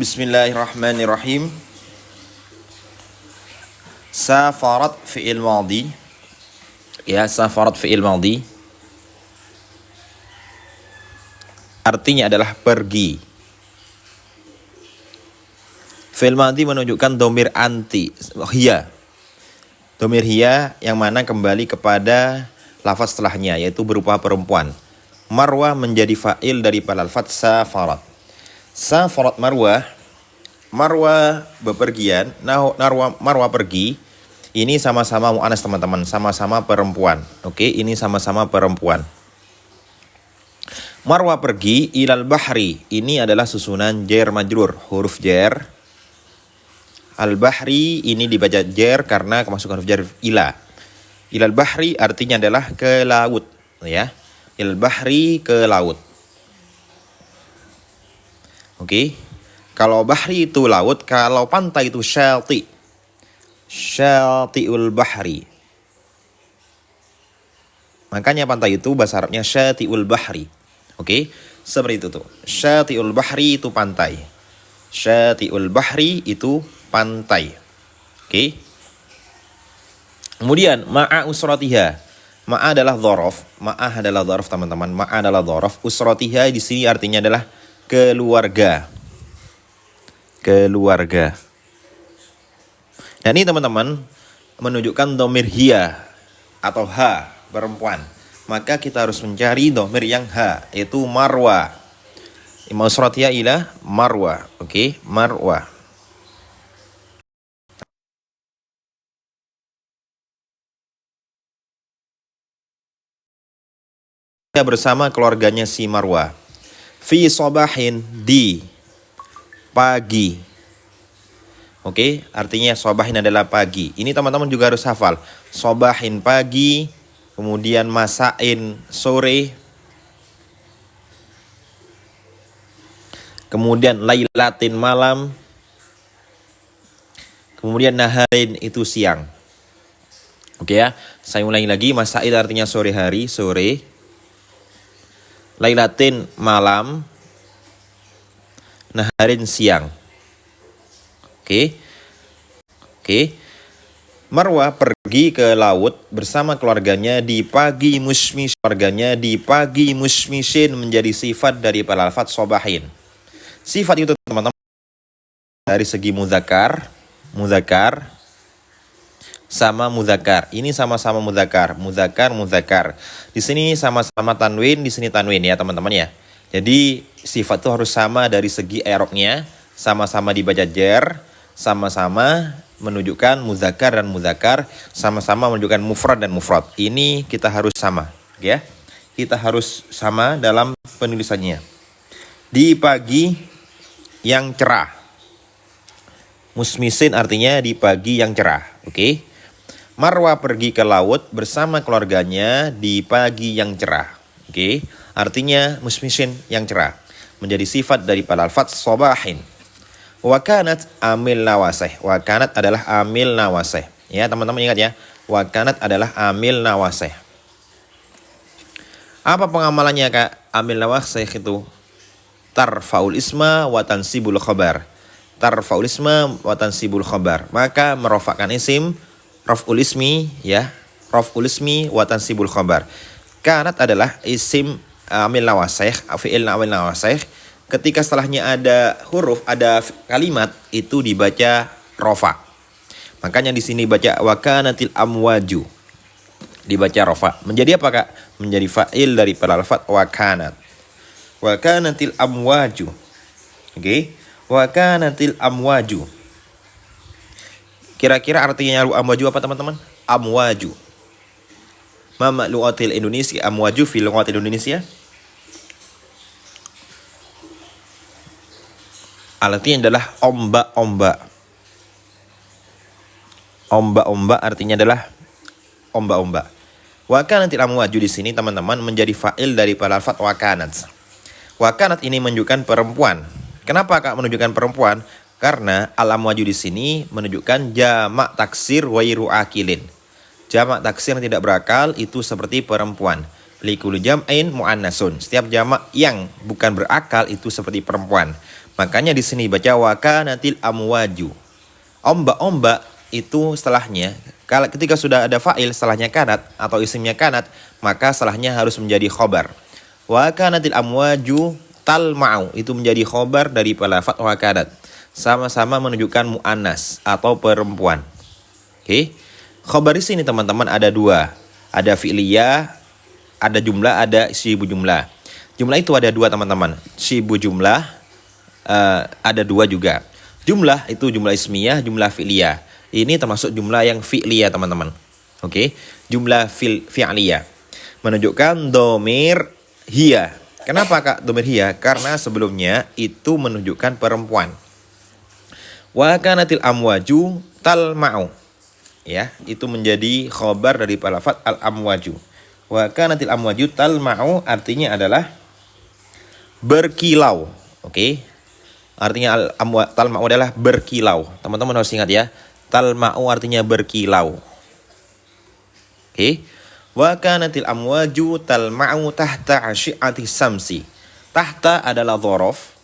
Bismillahirrahmanirrahim. Safarat fi'il madhi. Ya, safarat fi'il madhi artinya adalah pergi. Fi'il madhi menunjukkan dhamir anti, hiya. Dhamir hiya yang mana kembali kepada lafaz setelahnya, yaitu berupa perempuan. Marwah menjadi fa'il daripada lafaz safarat. Safarat Marwah. Marwah bepergian, Marwah pergi. Ini sama-sama mu'annas teman-teman, sama-sama perempuan. Oke, ini sama-sama perempuan. Marwah pergi ilal bahri. Ini adalah susunan jar majrur, huruf jar. Al-bahri ini dibaca jar karena kemasukan huruf jar ila. Ilal bahri artinya adalah ke laut, ya. Ilal bahri ke laut. Oke. Kalau bahri itu laut, kalau pantai itu syati. Syati'ul bahri. Makanya pantai itu bahasa Arabnya syati'ul bahri. Oke, seperti itu tuh. Syati'ul bahri itu pantai. Syati'ul bahri itu pantai. Oke. Kemudian ma'a usratiha. Ma'a adalah dzaraf. Ma'a adalah dzaraf teman-teman. Ma'a adalah dzaraf. Usratiha di sini artinya adalah keluarga. Keluarga. Dan ini teman-teman menunjukkan dhamir hiya atau ha, perempuan. Maka kita harus mencari dhamir yang ha, yaitu marwa. Imam usratiha ila marwa. Oke, marwa. Bersama keluarganya si Marwa. Fi sobahin, di pagi. Oke, artinya sobahin adalah pagi. Ini teman-teman juga harus hafal. Sobahin pagi, kemudian masain sore, kemudian lailatin malam, kemudian naharin itu siang. Oke ya, saya ulangi lagi. Masain artinya sore hari, sore. Lailatin malam, naharin siang. Oke. Marwah pergi ke laut bersama keluarganya di pagi musmishin menjadi sifat dari lafaz sobahin. Sifat itu teman-teman dari segi muzakkar sama muzakkar. Ini sama-sama muzakkar. Di sini sama-sama tanwin, di sini tanwin ya teman-teman ya. Jadi sifat itu harus sama dari segi i'rabnya, sama-sama dibaca jar, sama-sama menunjukkan muzakkar dan muzakkar, sama-sama menunjukkan mufrad dan mufrad. Ini kita harus sama, ya. Kita harus sama dalam penulisannya. Di pagi yang cerah. Musmisin artinya di pagi yang cerah, oke. Marwah pergi ke laut bersama keluarganya di pagi yang cerah, oke. Artinya musmisin yang cerah menjadi sifat daripada lafaz sobahin. Wakanat amil nawasih. Wakanat adalah amil nawasih. Ya teman-teman ingat ya. Wakanat adalah amil nawasih. Apa pengamalannya kak? Amil nawasih itu tarfaul isma wa tansibul khabar. Tarfaul isma wa tansibul khabar. Maka merofakkan isim, raf'ul ismi ya. Raf'ul ismi wa tansibul khabar. Kanat adalah isim amil nawasih, fi'il amil nawasih. Ketika setelahnya ada huruf, ada kalimat, itu dibaca rofa. Makanya di sini baca wakanatil amwaju. Dibaca rofa. Menjadi apa kak? Menjadi fa'il dari lafaz wakanat. Wakanatil amwaju. Oke. Wakanatil amwaju. Kira-kira artinya amwaju apa teman-teman? Amwaju. Ma lu'atil Indonesia, amwaju fi lu'atil Indonesia. Artinya adalah ombak-ombak. Ombak-ombak artinya adalah ombak-ombak. Wakanatil amwaju di sini teman-teman menjadi fa'il dari lafaz wakanat. Wakanat ini menunjukkan perempuan. Kenapa kak menunjukkan perempuan? Karena al amwaju di sini menunjukkan jamak taksir wairu akilin. Jamak taksir yang tidak berakal itu seperti perempuan. Likulli jam'in mu'annasun. Setiap jamak yang bukan berakal itu seperti perempuan. Makanya di sini baca wa kanatil amwaju. Ombak-ombak itu setelahnya, kalau ketika sudah ada fa'il setelahnya kanat atau isimnya kanat, maka setelahnya harus menjadi khobar. Wa kanatil amwaju talma'u itu menjadi khobar dari lafaz wa kanat. Sama-sama menunjukkan mu'annas atau perempuan. Oke. Khobar di sini teman-teman ada dua. Ada fi'liyah, ada jumlah, ada syibu jumlah. Jumlah itu ada dua teman-teman. Syibu jumlah ada dua juga. Jumlah itu jumlah ismiyah, jumlah fi'liyah. Ini termasuk jumlah yang fi'liyah teman-teman. Oke. Jumlah fi'liyah. Menunjukkan domir hiya. Kenapa kak domir hiya? Karena sebelumnya itu menunjukkan perempuan. Wa kanatil amwaju talma'u. Ya, itu menjadi khobar dari lafaz al-amwaju. Wa kanatil amwaju talma'u artinya adalah berkilau. Oke. Artinya talma'u adalah berkilau. Teman-teman harus ingat ya. Talma'u artinya berkilau. Oke. Wa kanatil amwaju talma'u tahta asyi'ati samsi. Tahta adalah dhorof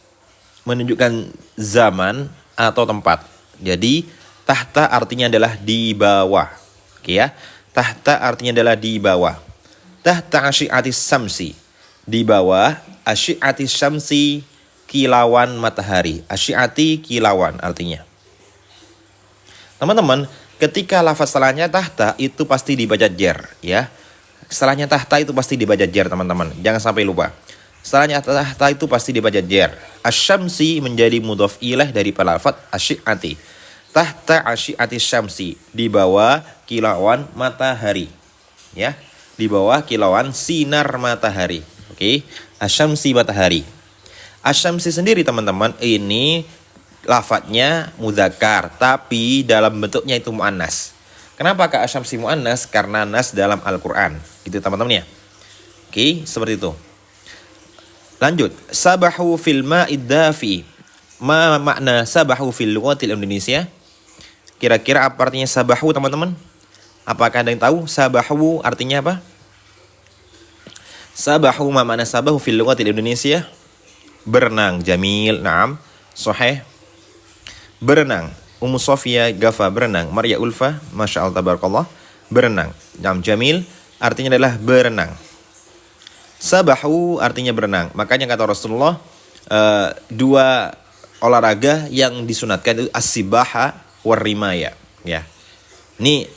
menunjukkan zaman atau tempat. Jadi tahta artinya adalah di bawah. Oke ya. Tahta artinya adalah di bawah. Tahta asyi'ati samsi. Di bawah asyi'ati samsi, kilauan matahari. Asyi'ati kilauan artinya. Teman-teman, ketika lafaz setelahnya tahta itu pasti dibaca jer ya. Setelahnya tahta itu pasti dibaca jer teman-teman. Jangan sampai lupa. Setelahnya tahta itu pasti dibaca jer. Asyamsi menjadi mudhof ilaih dari lafaz asyi'ati. Tahta asyi'ati syamsi, di bawah kilauan matahari. Ya, di bawah kilauan sinar matahari. Oke, asyamsi matahari. Asyamsi sendiri teman-teman ini lafadznya mudzakkar, tapi dalam bentuknya itu muannas. Kenapa kak asyamsi muannas? Karena nas dalam Al-Qur'an. Gitu teman-teman ya. Oke, seperti itu. Lanjut, sabahu fil ma'id dafi. Ma makna sabahu fil lughatil Indonesia? Kira-kira apa artinya sabahu teman-teman? Apakah ada yang tahu sabahu artinya apa? Sabahu ma makna sabahu fil lughatil Indonesia? Berenang. Jamil, na'am, sahih. Berenang. Ummu Sofia Gafa berenang. Maria Ulfa, Masya Allah tabarakallah, berenang. Jamil artinya adalah berenang. Sabahu artinya berenang. Makanya kata Rasulullah, dua olahraga yang disunatkan itu as-sibaha warimaya. Ya. Ini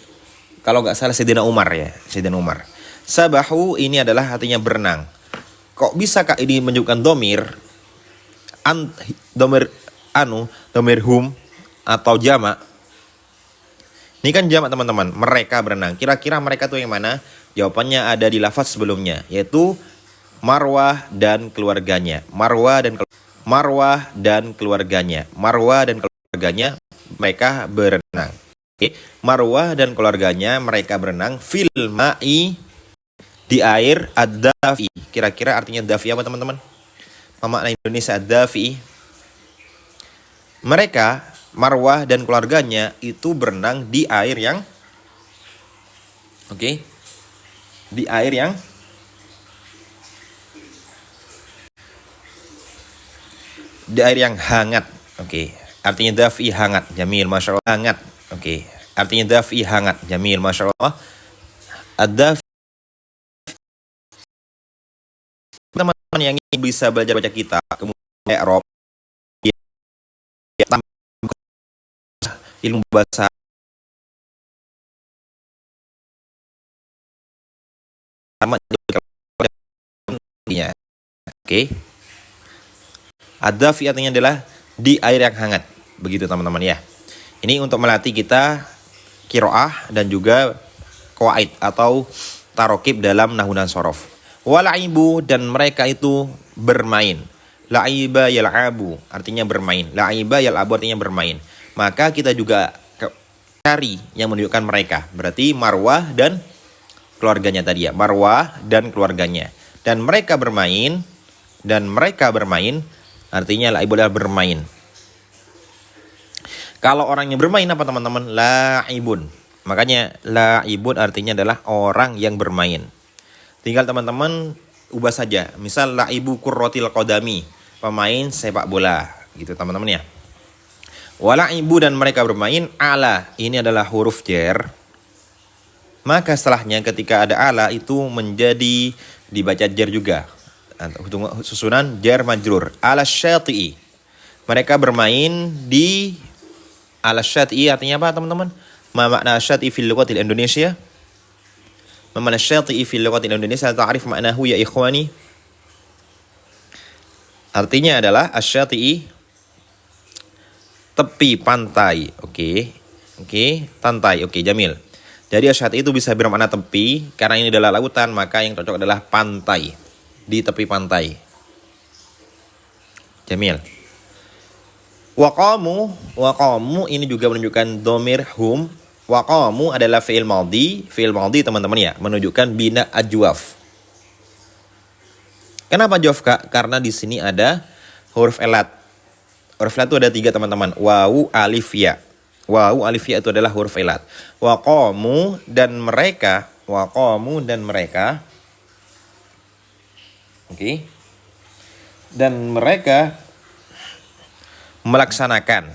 kalau nggak salah Sayyidina Umar ya. Sayyidina Umar. Sabahu ini adalah artinya berenang. Kok bisa kak ini menunjukkan domir? Domir hum atau jamak. Ini kan jamak teman-teman. Mereka berenang. Kira-kira mereka tuh yang mana? Jawabannya ada di lafaz sebelumnya, yaitu Marwah dan keluarganya. Marwah dan keluarganya. Mereka berenang. Oke. Marwah dan keluarganya mereka berenang fil ma'i, di air, ad-dafi. Kira-kira artinya dafi apa teman-teman? Makna Indonesia ad-dafi. Mereka Marwah dan keluarganya itu berenang di air yang di air yang hangat. Artinya dafi hangat. Jamil, Masya Allah, hangat. Artinya dafi hangat. Jamil, Masya Allah. Ad-dafi. Teman-teman yang bisa belajar baca kitab, kemudian Arab, ilmu bahasa Ad-dafi artinya adalah di air yang hangat. Begitu teman-teman ya. Ini untuk melatih kita qiraah dan juga qawaid atau tarokib dalam nahwu dan shorof. Walaibu, dan mereka itu bermain. Laiba yal'abu artinya bermain. Laiba yal'abu artinya bermain. Maka kita juga cari yang menunjukkan mereka. Berarti Marwah dan keluarganya tadi ya. Marwah dan keluarganya. Dan mereka bermain. Artinya laibu adalah bermain. Kalau orangnya bermain apa teman-teman? Laibun. Makanya la'ibun artinya adalah orang yang bermain. Tinggal teman-teman ubah saja. Misal la'ibu kurrotil qadami, pemain sepak bola, gitu teman-teman ya. Wala'ibu dan mereka bermain, ala ini adalah huruf jar. Maka setelahnya ketika ada ala itu menjadi dibaca jar juga. Susunan jar majrur. Ala syati'i. Mereka bermain di ala syati'i artinya apa teman-teman? Ma makna syati'i fil lughatil Indonesia? Ma makna syati'i fil lughatil Indonesia? Ta'rif maknahu ya ikhwani? Artinya adalah asyati'i tepi pantai. Oke, pantai. Oke, jamil. Jadi asyati'i itu bisa bermakna tepi, karena ini adalah lautan, maka yang cocok adalah pantai. Di tepi pantai. Jamil. Waqamu ini juga menunjukkan domir hum. Waqamu adalah fi'il madhi. Fi'il madhi teman-teman ya, menunjukkan bina ajwaf. Kenapa ajwaf Kak? Karena di sini ada huruf elat. Huruf elat itu ada 3 teman-teman. Wawu, alif, ya. Wawu, alif, ya itu adalah huruf elat. Waqamu dan mereka. Oke. Dan mereka melaksanakan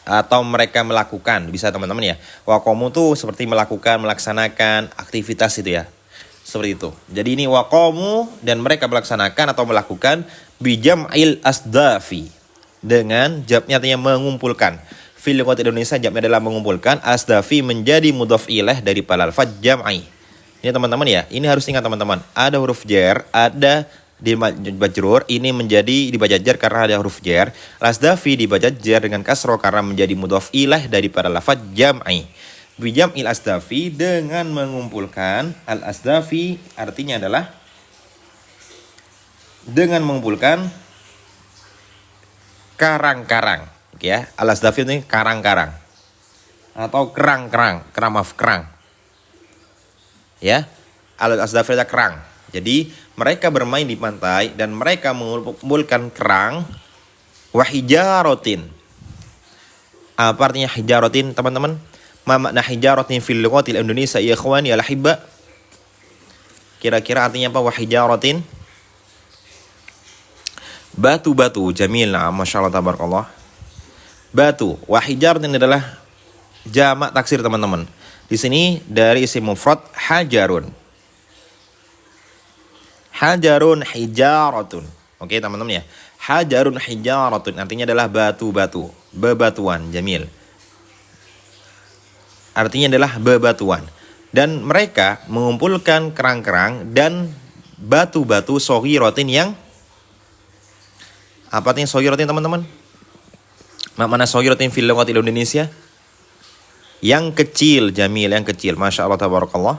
atau mereka melakukan, bisa teman-teman ya. Waqamu tuh seperti melakukan, melaksanakan aktivitas itu ya. Seperti itu. Jadi ini waqamu dan mereka melaksanakan atau melakukan bijam'il asdafi. Dengan jamnya artinya mengumpulkan. Fil lughatil Indonesia jamnya adalah mengumpulkan. Asdafi menjadi mudhaf ilaih dari lafaz jam'i. Ini teman-teman ya. Ini harus ingat teman-teman. Ada huruf jar, ada di majrur, ini menjadi dibaca jar karena ada huruf jar. Al-asdafi dibaca jar dengan kasroh karena menjadi mudhaf ilaih daripada lafaz jam'i. Bijam'il asdafi dengan mengumpulkan. Al-asdafi artinya adalah dengan mengumpulkan karang-karang. Oke ya, al-asdafi ini karang-karang atau kerang. Ya, al-asdafi adalah kerang. Jadi mereka bermain di pantai dan mereka mengumpulkan kerang. Wahijarotin. Apa artinya hijarotin teman-teman? Ma makna hijarotin fil lughatil Indonesia ya ikhwani al-ahibba? Kira-kira artinya apa wahijarotin? Batu-batu. Jamil. Masya Allah tabarakallah. Batu. Wahijarotin adalah jamak taksir teman-teman. Di sini dari isim mufrad hajarun. Hajarun hijaratun. Oke teman-teman ya. Hajarun hijaratun artinya adalah batu-batu, bebatuan. Jamil. Artinya adalah bebatuan. Dan mereka mengumpulkan kerang-kerang dan batu-batu soghiratin yang apa artinya soghiratin teman-teman? Mana soghiratin fil lughatil Indonesia? Yang kecil. Jamil, yang kecil. Masya Allah tabarakallah.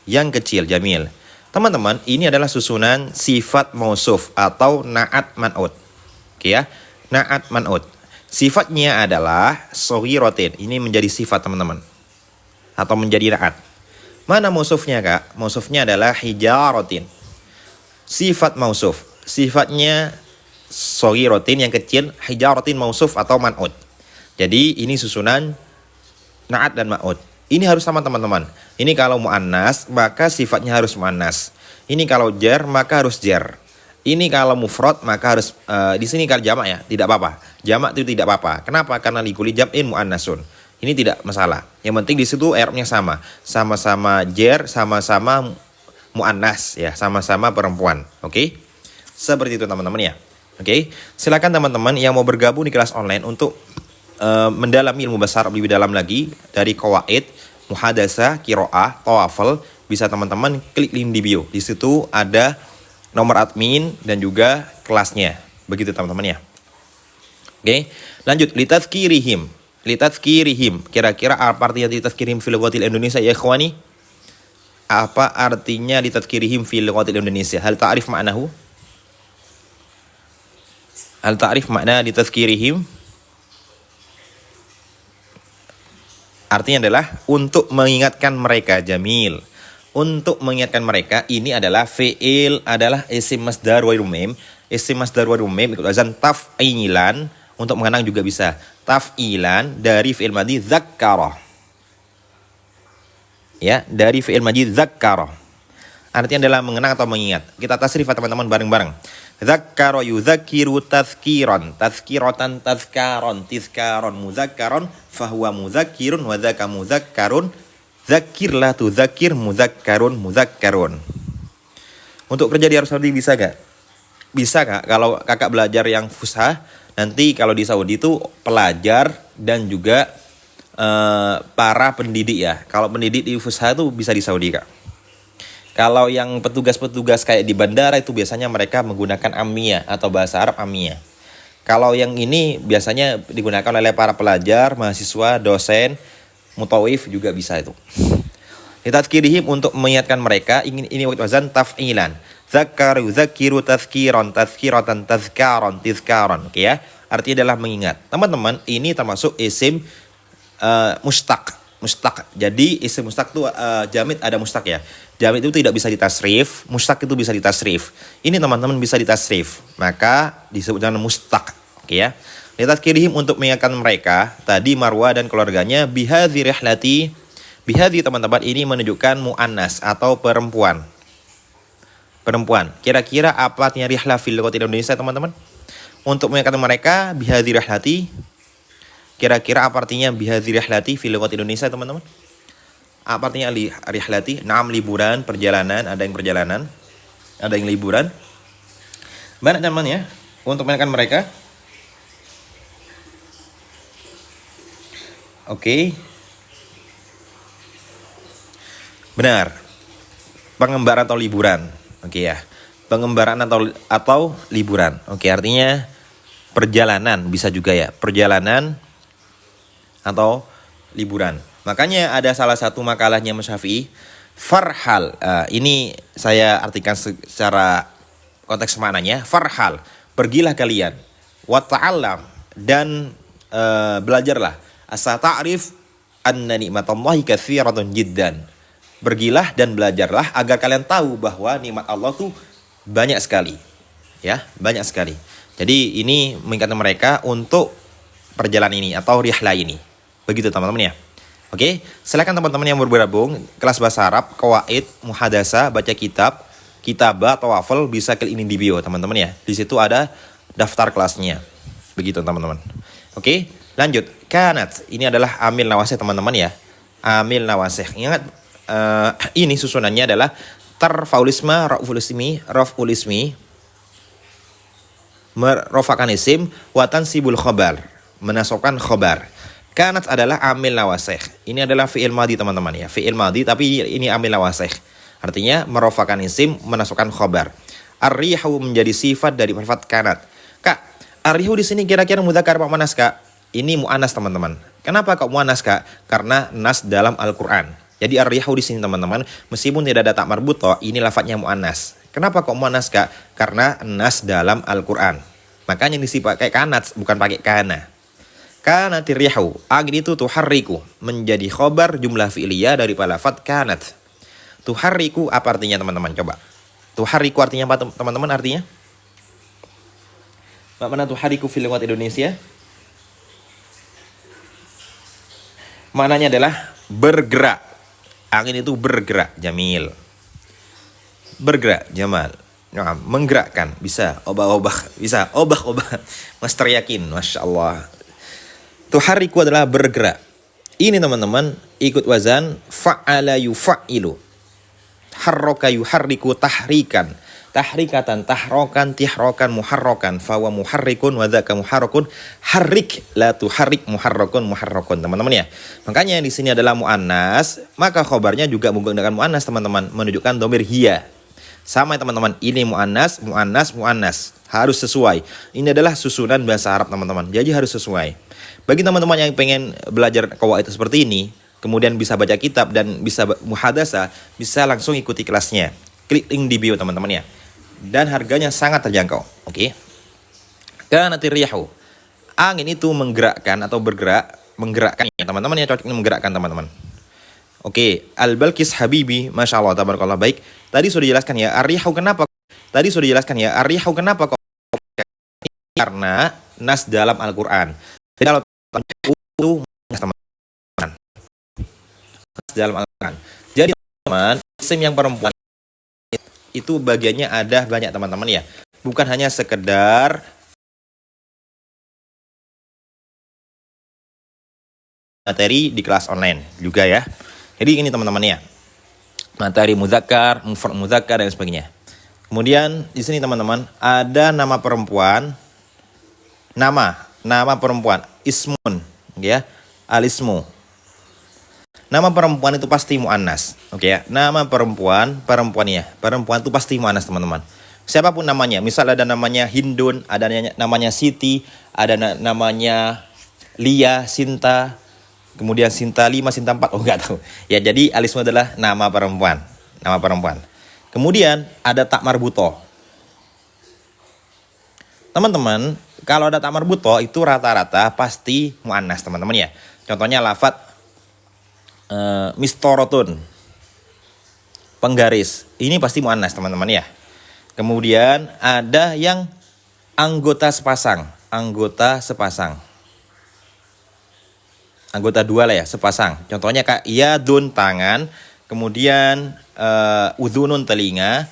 Yang kecil. Jamil. Teman-teman, ini adalah susunan sifat mausuf atau na'at man'ut. Oke ya, na'at man'ut. Sifatnya adalah soghiratin. Ini menjadi sifat teman-teman. Atau menjadi na'at. Mana mausufnya Kak? Mausufnya adalah hijaratin. Sifat mausuf. Sifatnya soghiratin yang kecil, hijaratin mausuf atau man'ut. Jadi ini susunan na'at dan man'ut. Ini harus sama teman-teman. Ini kalau mu'annas, maka sifatnya harus mu'annas. Ini kalau jar, maka harus jar. Ini kalau mufrad, maka harus di sini kalau jamak ya, tidak apa-apa. Jamak itu tidak apa-apa. Kenapa? Karena likuli jam'in mu'annasun. Ini tidak masalah. Yang penting di situ i'rabnya sama. Sama-sama jar, sama-sama mu'annas ya, sama-sama perempuan. Oke? Seperti itu teman-teman ya. Oke? Silakan teman-teman yang mau bergabung di kelas online untuk mendalami ilmu besar lebih dalam lagi dari qawaid, muhadasah, qiraah, tawafel, bisa teman-teman klik link di bio. Di situ ada nomor admin dan juga kelasnya. Begitu teman-teman ya. Oke, lanjut litadzkirihim. Kira-kira apa artinya litadzkirihim fil lughatil Indonesia ya ikhwani? Apa artinya litadzkirihim fil lughatil Indonesia? Hal ta'rif maknahu? Hal ta'rif makna litadzkirihim? Artinya adalah untuk mengingatkan mereka. Jamil. Untuk mengingatkan mereka, ini adalah fi'il, adalah isim masdar wa rumim. Isim masdar wa rumim ikut azan taf'ilan. Untuk mengenang juga bisa. Taf'ilan dari fi'il madhi dzakkara. ya, dari fi'il majid zakkara. Artinya adalah mengenang atau mengingat. Kita tasrif teman-teman bareng-bareng. Zakkara yuzakkiru tazkiran, tazkiratan tazkaron, tizkaron, muzakkaron, fahuwa muzakkirun wa dzaka muzakkarun, zakir la tuzakkir, muzakkarun, muzakkarun. Untuk kerja di Arab Saudi bisa gak? Bisa kak, kalau kakak belajar yang fusha, nanti kalau di Saudi itu pelajar dan juga para pendidik ya. Kalau pendidik di fusha itu bisa di Saudi kak. Kalau yang petugas-petugas kayak di bandara itu biasanya mereka menggunakan Amiyah atau bahasa Arab Amiyah. Kalau yang ini biasanya digunakan oleh para pelajar, mahasiswa, dosen, mutawif juga bisa itu. Litadhkirihim untuk mengingatkan mereka, ini wazan taf'ilan. Zakkaru zakkiru tazkiran, tazkiratan tazkaron, tizkaron. Oke ya. Artinya adalah mengingat. Teman-teman, ini termasuk isim mustaq. Mustaq. Jadi isim mustaq itu jamid ada mustaq ya. Jamid itu tidak bisa ditasrif, mustaq itu bisa ditasrif. Ini teman-teman bisa ditasrif, maka disebut dengan mustaq. Oke ya. Litadhkirihim untuk mengingatkan mereka, tadi Marwa dan keluarganya bihadzi rihlati. Bihadzi teman-teman ini menunjukkan muannas atau perempuan. Perempuan. Kira-kira apa artinya rihlah fil lughati Indonesia teman-teman? Untuk mengingatkan mereka bihadzi rihlati. Kira-kira apa artinya bihadzi rihlati fil lughati Indonesia teman-teman? Apa artinya rihlati? Naam, liburan, perjalanan, ada yang perjalanan, ada yang liburan. Banyak teman ya untuk mengingatkan mereka. Oke. Benar. Pengembaraan atau liburan. Oke ya. Pengembaraan atau liburan. Oke, artinya perjalanan bisa juga ya. Perjalanan atau liburan. Makanya ada salah satu makalahnya Mas Syafi'i, farhal. Ini saya artikan secara konteks maknanya. Farhal, pergilah kalian. Wa ta'allam, dan belajarlah. Asa ta'rif anna ni'matallahi katsiratun jiddan. Pergilah dan belajarlah agar kalian tahu bahwa nikmat Allah tuh banyak sekali. Ya, banyak sekali. Jadi ini mengingatkan mereka untuk perjalanan ini atau rihlah ini. Begitu teman-teman ya. Oke, silakan teman-teman yang baru bergabung kelas bahasa Arab, qawaid, muhadasa, baca kitab, kitabah, tawafel, bisa klik ini di bio teman-teman ya. Di situ ada daftar kelasnya. Begitu teman-teman. Oke, lanjut. Kanat, ini adalah amil nawasih teman-teman ya. Amil nawasih. Ingat ini susunannya adalah tarfaul isma, raf'ul ismi, merofakan isim, watan sibul khobar, menasokan khobar. Kanat adalah amil nawasih. Ini adalah fi'il madhi teman-teman ya. Fi'il madhi tapi ini amil nawasih. Artinya merofakan isim, menasukkan khobar. Ar-rihu menjadi sifat dari lafaz kanat. Kak, ar-rihu di sini kira-kira mudzakkar apa muannas kak? Ini muannas teman-teman. Kenapa kok muannas kak? Karena nas dalam Al-Qur'an. Jadi ar-rihu di sini teman-teman, meskipun tidak ada tak marbutoh, ini lafadznya muannas. Kenapa kok muannas kak? Karena nas dalam Al-Qur'an. Makanya disifat kayak kanat, bukan pakai kana. Kanatir rihu, angin itu tuharriku, menjadi khobar jumlah fi'liyah dari lafadz kanat. Tuharriku apa artinya teman-teman? Coba. Tuharriku artinya apa teman-teman artinya? Mana tuharriku fil lughati Indonesia? Maknanya adalah bergerak. Angin itu bergerak, jamil. Bergerak, jamal. Nah, menggerakkan, bisa. Obah-obah, bisa. Obah-obah. Master yakin, Masya Allah. Tuhariku adalah bergerak. Ini teman-teman, ikut wazan fa'ala yufa'ilu. Harroka yuharriku tahrikan. Tahrikatan, tahrokan, tihrokan, muharrokan. Fawa muharrikun, wadhaka muharrokun. Harrik, la tuharrik, muharrokun, muharrokun. Teman-teman ya. Makanya di sini adalah mu'annas. Maka khobarnya juga menggunakan mu'annas teman-teman. Menunjukkan domir hiya. Sama ya teman-teman. Ini mu'annas, mu'annas, mu'annas. Harus sesuai. Ini adalah susunan bahasa Arab teman-teman. Jadi harus sesuai. Bagi teman-teman yang pengen belajar qawaid seperti ini, kemudian bisa baca kitab dan bisa muhadasa, bisa langsung ikuti kelasnya. Klik link di bio teman-teman ya. Dan harganya sangat terjangkau. Oke. Kanatir rihu. Angin itu menggerakkan atau bergerak, menggerakkan ya teman-teman ya, cocok menggerakkan teman-teman. Oke, Al-Balkis Habibi, Masya Allah, tabarakallah. Baik, tadi sudah dijelaskan ya, ar-rihu kenapa? Tadi sudah dijelaskan ya, ar-rihu kenapa kok? Karena nas dalam Al-Quran. Jadi kalau itu teman-teman, nas dalam Al-Quran. Jadi teman-teman, isim yang perempuan itu bagiannya ada banyak teman-teman ya. Bukan hanya sekedar materi di kelas online juga ya. Jadi ini teman-teman ya. Materi muzakkar, mufrad muzakkar dan sebagainya. Kemudian di sini teman-teman ada nama perempuan, nama perempuan, ismun, ya, alismu. Nama perempuan itu pasti muannas, oke ya. Nama perempuan itu pasti muannas teman-teman. Siapapun namanya, misal ada namanya Hindun, ada namanya Siti, ada namanya Lia, Sinta, kemudian Sinta 5, Sinta 4, oh enggak tahu. Ya jadi alismu adalah nama perempuan. Kemudian ada tak marbuto. Teman-teman, kalau ada tak marbuto itu rata-rata pasti muannas teman-teman ya. Contohnya lafadz mistorotun, penggaris. Ini pasti muannas teman-teman ya. Kemudian ada yang anggota sepasang. Anggota dua lah ya, sepasang. Contohnya kak yadun tangan, kemudian udhunun telinga,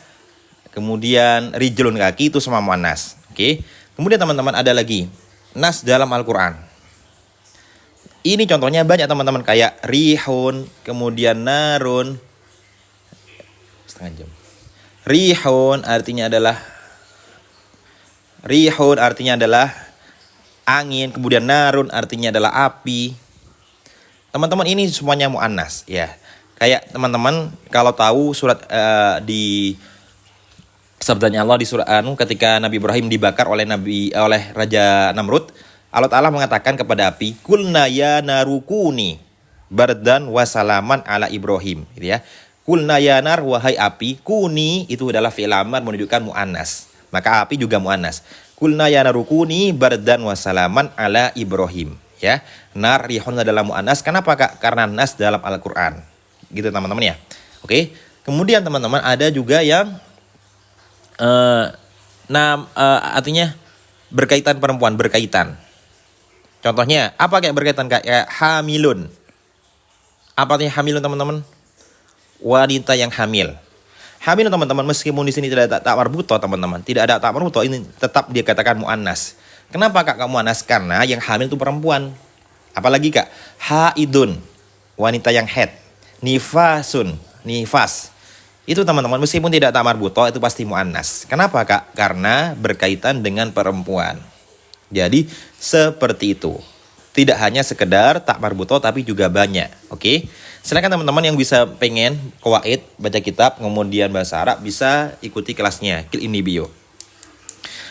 kemudian rijlun kaki, itu semua muannas. Oke. Kemudian teman-teman ada lagi nas dalam Al-Qur'an. Ini contohnya banyak teman-teman kayak rihun, kemudian narun. Setengah jam. Rihun artinya adalah angin, kemudian narun artinya adalah api. Teman-teman ini semuanya muannas ya. Kayak teman-teman kalau tahu surat di sabdanya Allah di surah Anu ketika Nabi Ibrahim dibakar oleh Raja Namrud, Allah Ta'ala mengatakan kepada api, kulna ya narukuni bardan wasalaman ala Ibrahim, gitu ya. Kulna ya nar, wahai api, kuni itu adalah fi'il amr menunjukkan muannas. Maka api juga muannas. Kulna ya narukuni bardan wasalaman ala Ibrahim, ya. Nar rihun adalah muannas. Kenapa kak? Karena nas dalam Al-Qur'an. Gitu teman-teman ya. Oke. Kemudian teman-teman ada juga yang artinya berkaitan perempuan, berkaitan. Contohnya apa kayak berkaitan kayak hamilun. Apa artinya hamilun teman-teman? Wanita yang hamil. Hamilun teman-teman, meskipun di sini tidak ada tak marbuto teman-teman, tidak ada tak marbuto, ini tetap dia katakan muannas. Kenapa kak muannas? Karena yang hamil itu perempuan. Apalagi kak haidun, wanita yang haid. Nifasun, nifas. Itu teman-teman, meskipun tidak tak marbuto itu pasti muannas. Kenapa kak? Karena berkaitan dengan perempuan. Jadi seperti itu. Tidak hanya sekedar tak marbuto tapi juga banyak. Oke. Silakan teman-teman yang bisa pengen qawaid, baca kitab, kemudian bahasa Arab bisa ikuti kelasnya. Klik ini bio.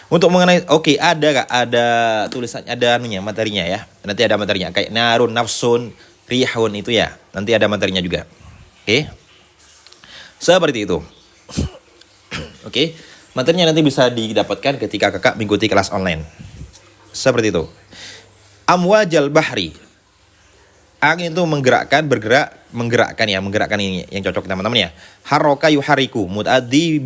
Untuk mengenai ada kak, ada tulisannya, ada materinya ya. Nanti ada materinya kayak narun, nafsun, rihun itu ya. Nanti ada materinya juga. Oke. Seperti itu. Oke. Materinya nanti bisa didapatkan ketika kakak mengikuti kelas online. Seperti itu. Amwajal bahri. Angin itu menggerakkan ini yang cocok teman-teman ya. Haroka yuhariku mutaddi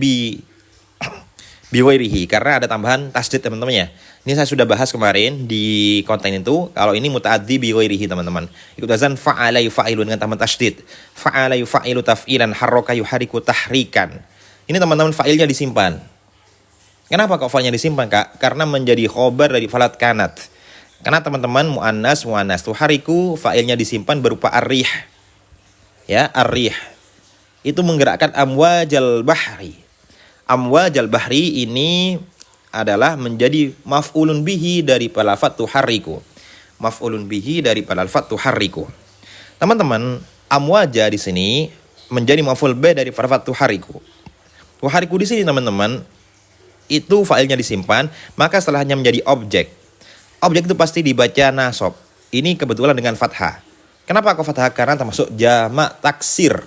biwairihi, karena ada tambahan tasdid teman-teman ya. Ini saya sudah bahas kemarin di konten itu. Kalau ini mutaddi biwairihi teman-teman. Ikut wazan fa'ala yufa'ilu dengan tambahan tasdid. Fa'ala yufa'ilu taf'ilan, haroka yuhariku tahrikan. Ini teman-teman fa'ilnya disimpan. Kenapa kok fa'ilnya disimpan kak? Karena menjadi khobar dari falat kanat. Karena teman-teman muannas tuhariku fa'ilnya disimpan berupa ar-rih. Ya, ar-rih. Itu menggerakkan amwajal bahri. Amwajal bahri ini adalah menjadi maf'ulun bihi dari lafadz tuhariku. Maf'ulun bihi dari lafadz tuhariku. Teman-teman, amwaja di sini menjadi maf'ul bi dari lafadz tuhariku. Tuhariku di sini teman-teman itu fa'ilnya disimpan, maka setelahnya menjadi objek. Objek itu pasti dibaca nasab. Ini kebetulan dengan fathah. Kenapa kok fathah? Karena termasuk jamak taksir.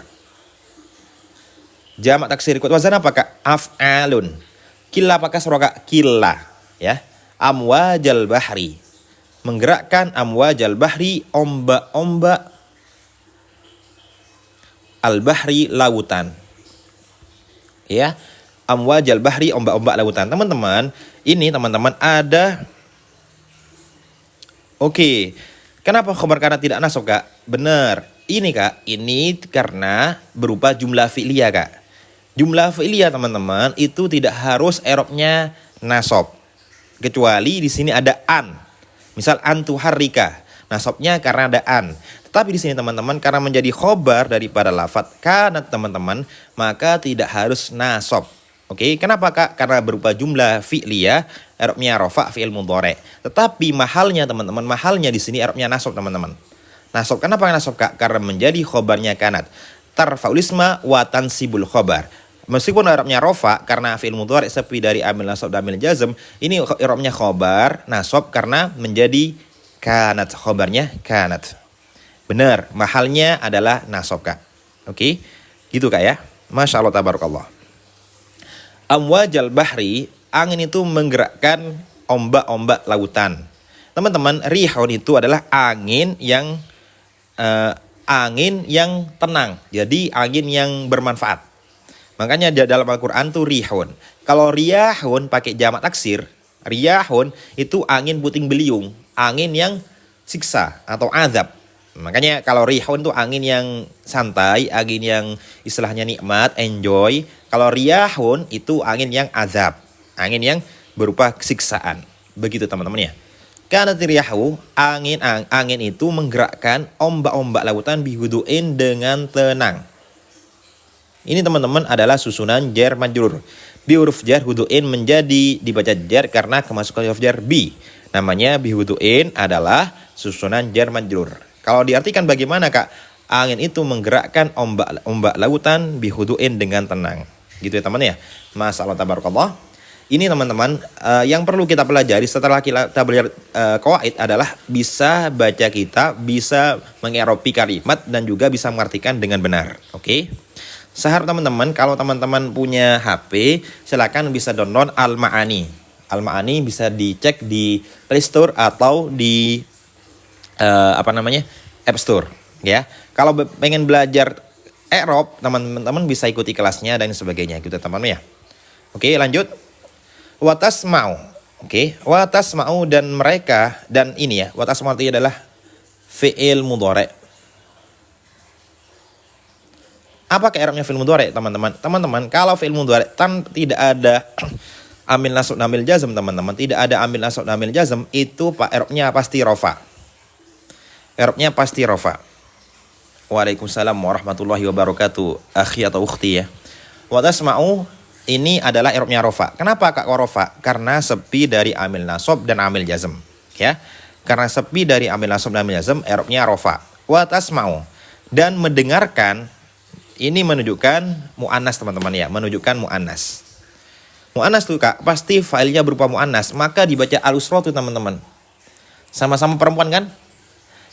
Jamak taksir ikut wazan apa kak? Af'alun. Killa pakai seroka killa. Ya. Amwajal bahri. Menggerakkan amwajal bahri, ombak-ombak al-bahri, lautan. Ya. Amwajal bahri, ombak-ombak lautan. Teman-teman, ini teman-teman ada. Oke, kenapa khobar kana tidak nasab kak? Benar, ini Kak, ini karena berupa jumlah fi'liyah Kak. Jumlah fi'liyah teman-teman itu tidak harus i'rabnya nasab. Kecuali di sini ada an. Misal antuharrika. Nasabnya karena ada an. Tetapi di sini teman-teman karena menjadi khobar daripada lafadz kanat teman-teman, maka tidak harus nasab. Oke, kenapa Kak? Karena berupa jumlah fi'liyah, i'rabnya rafa' fi'il mudhari'. Tetapi mahalnya teman-teman, mahalnya di sini i'rabnya nasab teman-teman. Nasab, kenapa nasab Kak? Karena menjadi khobarnya kanat. Tarfa'ul isma wa tansibul khobar. Meskipun i'rabnya rafa' karena fi'il mudhari' sepi dari amil nasab dan amil jazm, ini i'rabnya khobar, nasab karena menjadi kanat, khobarnya kanat. Benar, mahalnya adalah nasab Kak. Oke, gitu Kak ya. Masya Allah tabarakallah. Amwajal bahri, angin itu menggerakkan ombak-ombak lautan. Teman-teman, rihun itu adalah angin yang tenang. Jadi angin yang bermanfaat. Makanya dalam Al-Quran tuh rihun. Kalau riyahun pakai jamak taksir, riyahun itu angin puting beliung, angin yang siksa atau azab. Makanya kalau rihun tuh angin yang santai, angin yang istilahnya nikmat, enjoy. Kalau riyahun itu angin yang azab, angin yang berupa siksaan. Begitu teman-teman ya. Karena riyahu, angin itu menggerakkan ombak-ombak lautan bihuduin dengan tenang. Ini teman-teman adalah susunan jar majrur. Bi huruf jar huduin menjadi dibaca jar karena kemasukan huruf jar bi. Namanya bihuduin adalah susunan jar majrur. Kalau diartikan bagaimana Kak? Angin itu menggerakkan ombak lautan bihuduin dengan tenang. Gitu ya teman ya. Masya Allah tabarakallah. Ini teman-teman yang perlu kita pelajari setelah kita belajar qawaid adalah bisa baca kitab, bisa mengi'rabi kalimat dan juga bisa mengartikan dengan benar. Oke. Seharap teman-teman, kalau teman-teman punya HP, silakan bisa download Al-Ma'ani. Al-Ma'ani bisa dicek di Play Store atau di App Store ya. Kalau pengen belajar i'rab, teman-teman bisa ikuti kelasnya dan sebagainya gitu teman-teman ya. Oke, lanjut. Watasma'u. Oke, watasma'u dan mereka, dan ini ya, watasma'u itu adalah fi'il mudhari'. Apa i'rabnya fi'il mudhari', teman-teman? Teman-teman, kalau fi'il mudhari' tidak ada amil nasab dan amil jazm, teman-teman, tidak ada amil nasab dan amil jazm, itu i'rabnya pasti rafa'. I'rabnya pasti rafa'. Waalaikumsalam warahmatullahi wabarakatuh. Akhi atau ukhti ya. Watasma'u ini adalah i'rabnya rafa'. Kenapa Kak rafa'? Karena sepi dari amil nasab dan amil jazm, ya. Karena sepi dari amil nasab dan amil jazm, i'rabnya rafa'. Watasma'u dan mendengarkan ini menunjukkan mu'annas teman-teman ya, menunjukkan mu'annas. Mu'annas tuh Kak, pasti failnya berupa mu'annas, maka dibaca al-usratu teman-teman. Sama-sama perempuan kan?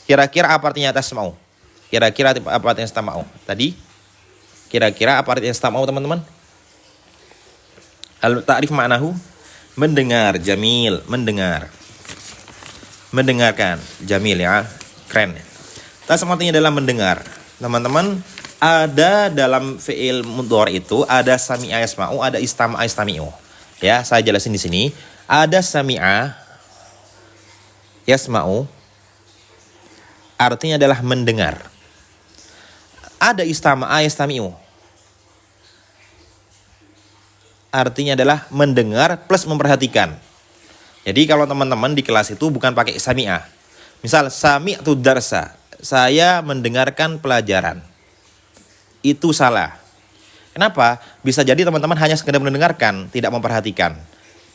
Kira-kira apa artinya tasma'u? Kira-kira apa artinya tasma'u? Tadi? Kira-kira apa artinya tasma'u teman-teman? Al-ta'rif ma'nahu? Mendengar, jamil, mendengar. Mendengarkan, jamil ya, keren. Tasma'u artinya adalah mendengar. Teman-teman, ada dalam fi'il mudhari itu ada sami'a yasma'u, ada istama'a yastami'u. Ya, saya jelasin di sini. Ada sami'a yasma'u artinya adalah mendengar. Ada istama'a yastami'u artinya adalah mendengar plus memperhatikan. Jadi kalau teman-teman di kelas itu bukan pakai sami'a. Misal sami'tu darsa, saya mendengarkan pelajaran. Itu salah. Kenapa? Bisa jadi teman-teman hanya sekedar mendengarkan, tidak memperhatikan.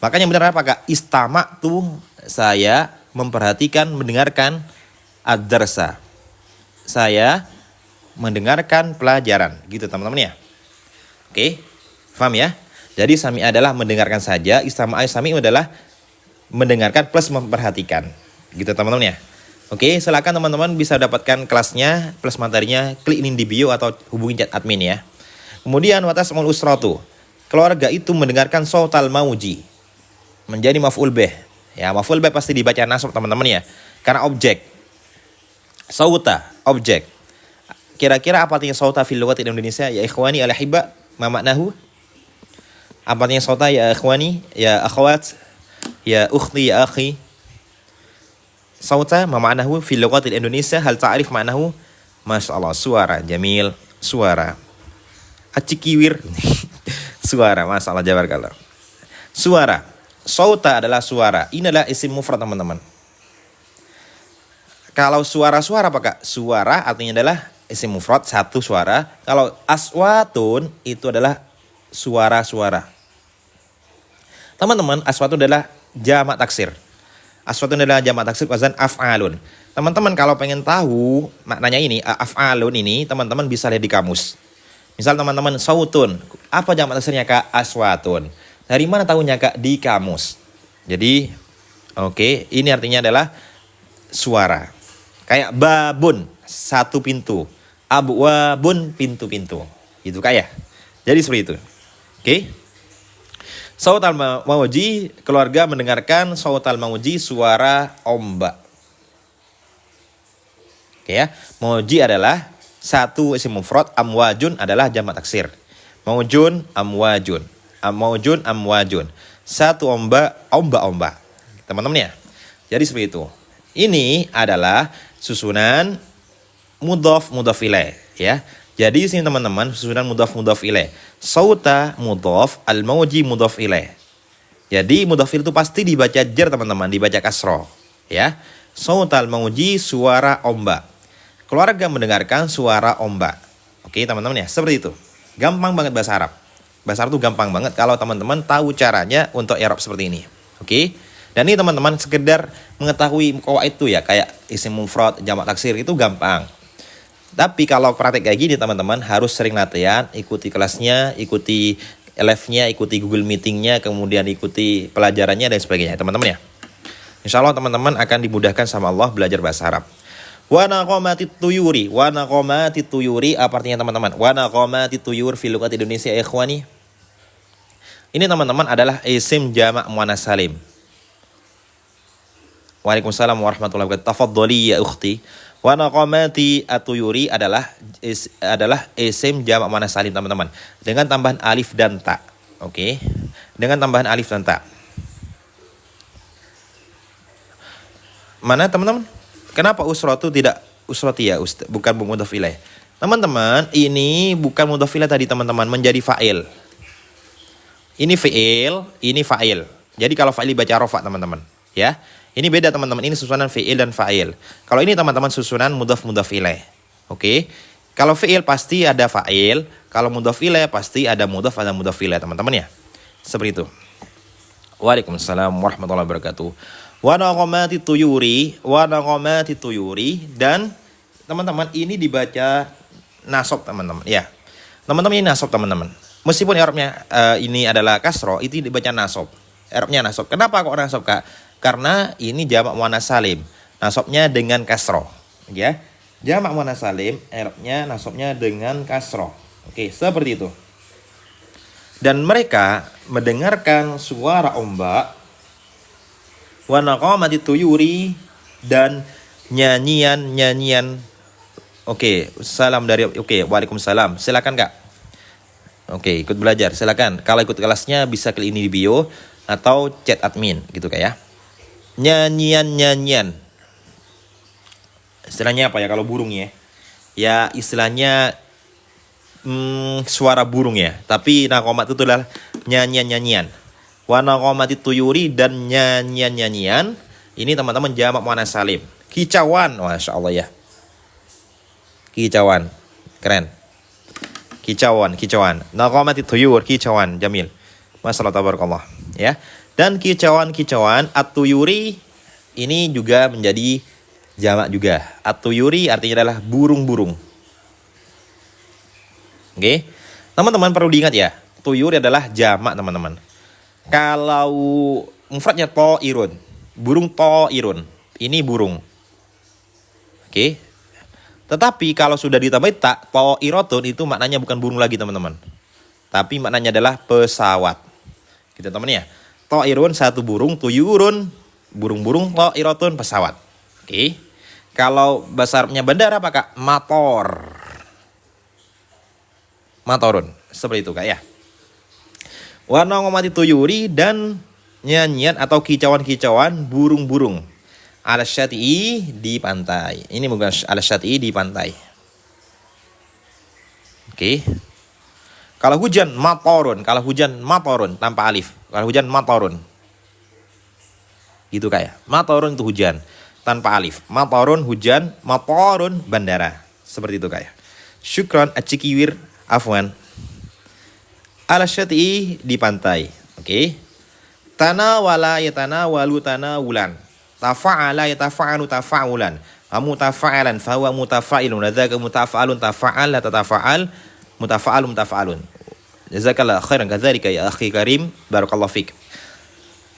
Makanya benar apa Kak? Istama'tu, saya memperhatikan, mendengarkan ad-darsa. Saya mendengarkan pelajaran. Gitu teman-teman ya. Oke, paham ya? Jadi sami adalah mendengarkan saja, istama'a sami adalah mendengarkan plus memperhatikan. Gitu teman-teman ya. Oke, silakan teman-teman bisa dapatkan kelasnya plus materinya, klik link di bio atau hubungi chat admin ya. Kemudian watasmul usratu. Keluarga itu mendengarkan sautal mauji. Menjadi maf'ul bih. Ya, maf'ul bih pasti dibaca nasab teman-teman ya. Karena objek. Sauta, objek. Kira-kira apa artinya sauta fil lughati Indonesia? Ya ikhwani al-ahibba, ma maknahu? Apa artinya sauta ya ikhwani, ya akhwat, ya ukhti, ya akhi? Sauta ma ma'nahu fil lughati Indonesia, hal ta'rif ma'nahu? Masya Allah, suara. Jamil, suara. Acikiwir. Suara, Masya Allah, jazakallah. Suara. Sauta adalah suara. Ini adalah isim mufrad teman-teman. Kalau suara-suara apa kak? Suara artinya adalah isim mufrad, satu suara. Kalau aswatun itu adalah suara-suara. Teman-teman, aswatun adalah jamak taksir. Aswatun adalah jamak taksir wazan af'alun. Teman-teman kalau pengen tahu maknanya ini, af'alun ini, teman-teman bisa lihat di kamus. Misal teman-teman, sautun. Apa jamak taksirnya kak? Aswatun. Dari mana tahunya kak? Di kamus. Jadi, oke, ini artinya adalah suara. Kayak babun, satu pintu. Abwabun, pintu-pintu. Gitu kak ya. Jadi seperti itu. Oke. Sautal mauji, keluarga mendengarkan sautal mauji, suara ombak. Oke ya. Mauji adalah satu isim mufrad, amwajun adalah jamak taksir. Maujun, amwajun. Maujun, amwajun. Satu ombak, ombak-ombak. Teman-teman ya. Jadi seperti itu. Ini adalah susunan mudhaf mudhaf ilaih ya. Jadi di sini teman-teman susunan mudhaf mudhaf ilaih. Sauta mudhaf, al-mauji mudhaf ilaih. Jadi mudhaf itu pasti dibaca jar teman-teman, dibaca kasroh ya. Sauta al-mauji, suara ombak. Keluarga mendengarkan suara ombak. Oke teman-teman ya, seperti itu. Gampang banget bahasa Arab. Bahasa Arab itu gampang banget kalau teman-teman tahu caranya untuk i'rab seperti ini. Oke. Dan ini teman-teman sekedar mengetahui qawaid itu ya, kayak isim mufrad, jamak taksir itu gampang. Tapi kalau praktek kayak gini teman-teman harus sering latihan, ikuti kelasnya, ikuti live-nya, ikuti Google Meeting-nya, kemudian ikuti pelajarannya dan sebagainya teman-teman ya. Insya Allah teman-teman akan dimudahkan sama Allah belajar bahasa Arab. Wa naqamatit tuyuri, wa naqamatit tuyuri apa artinya teman-teman? Wa naqamatit tuyur fi lugat Indonesia ikhwani. Ini teman-teman adalah isim jamak muannas salim. Waalaikumsalam warahmatullahi wabarakatuh. Tafadhali ya ukhti. Wa naqamati atuyuri adalah isim jamak muannas salim teman-teman, dengan tambahan alif dan ta. Oke. Dengan tambahan alif dan ta. Mana teman-teman? Kenapa usratu tidak usrati ya Ustaz? Bukan mudhaf ilaih. Teman-teman, ini bukan mudhaf ilaih tadi teman-teman, menjadi fa'il. Ini fi'il, ini fa'il. Jadi kalau fa'il baca rafa teman-teman, ya. Ini beda teman-teman, ini susunan fi'il dan fa'il. Kalau ini teman-teman susunan mudhaf mudhaf ilaih. Oke. Kalau fi'il pasti ada fa'il, kalau mudhaf ilaih pasti ada mudhaf ilaih teman-teman ya. Seperti itu. Waalaikumsalam warahmatullahi wabarakatuh. Wa naqamati tuyuri, dan teman-teman ini dibaca nasab teman-teman ya. Teman-teman ini nasab teman-teman. Meskipun i'rabnya ini adalah kasroh, itu dibaca nasab. I'rabnya nasab. Kenapa kok nasab kak? Karena ini jamak muannas salim, nasabnya dengan kasroh, ya. Jamak muannas salim, i'rabnya nasabnya dengan kasroh. Oke, seperti itu. Dan mereka mendengarkan suara ombak, wa naqamati tuyuri, dan nyanyian. Oke, salam dari waalaikumsalam. Silakan kak. Oke, ikut belajar. Silakan. Kalau ikut kelasnya bisa klik ini di bio atau chat admin gitu kak ya. Nyanyian. Istilahnya apa ya kalau burung ya? Ya istilahnya suara burung ya. Tapi naqamat itu adalah nyanyian. Wa naqamati tuyuri, dan nyanyian. Ini teman-teman jamak muannas salim. Kicauan, masya Allah ya. Kicauan, keren. Kicauan. Naqamati tuyur, kicauan, jamil. Masyaallah tabarakallah ya. Dan kicauan at-tuyuri ini juga menjadi jamak juga. At-tuyuri artinya adalah burung-burung. Oke. Teman-teman perlu diingat ya, tuyuri adalah jamak teman-teman. Kalau mufradnya ta'irun, burung ta'irun, ini burung. Oke. Tetapi kalau sudah ditambah ta, ta'iratun itu maknanya bukan burung lagi teman-teman. Tapi maknanya adalah pesawat. Gitu teman ya. Ta'irun satu burung, tuyurun burung-burung, ta'iratun pesawat. Oke. Kalau bahasa Arabnya bandara apa kak? Matorun. Seperti itu kak ya. Wa naqamati tuyuri, dan nyanyian atau kicauan burung-burung. Ala syati'i, di pantai. Ini bukan ala syati'i, di pantai. Oke. Kalau hujan matorun, kalau hujan matorun tanpa alif. Kalau hujan matorun. Gitu kayak. Matorun itu hujan tanpa alif. Matorun hujan, matorun bandara. Seperti itu kayak. Syukron acikiwir afwan. Ala syati'i di pantai. Oke. Tanawala yatanawalu tanawulan. Tafa'ala yatafa'alu tafa'ulan. Mutafa'alan fahuwa mutafa'ilun. Dzaka mutafa'alun tafa'al la tatafa'al mutafa'alun mutafa'alun. Jazakallah khairan kadzalika ya akhi karim. Barakallahu fik.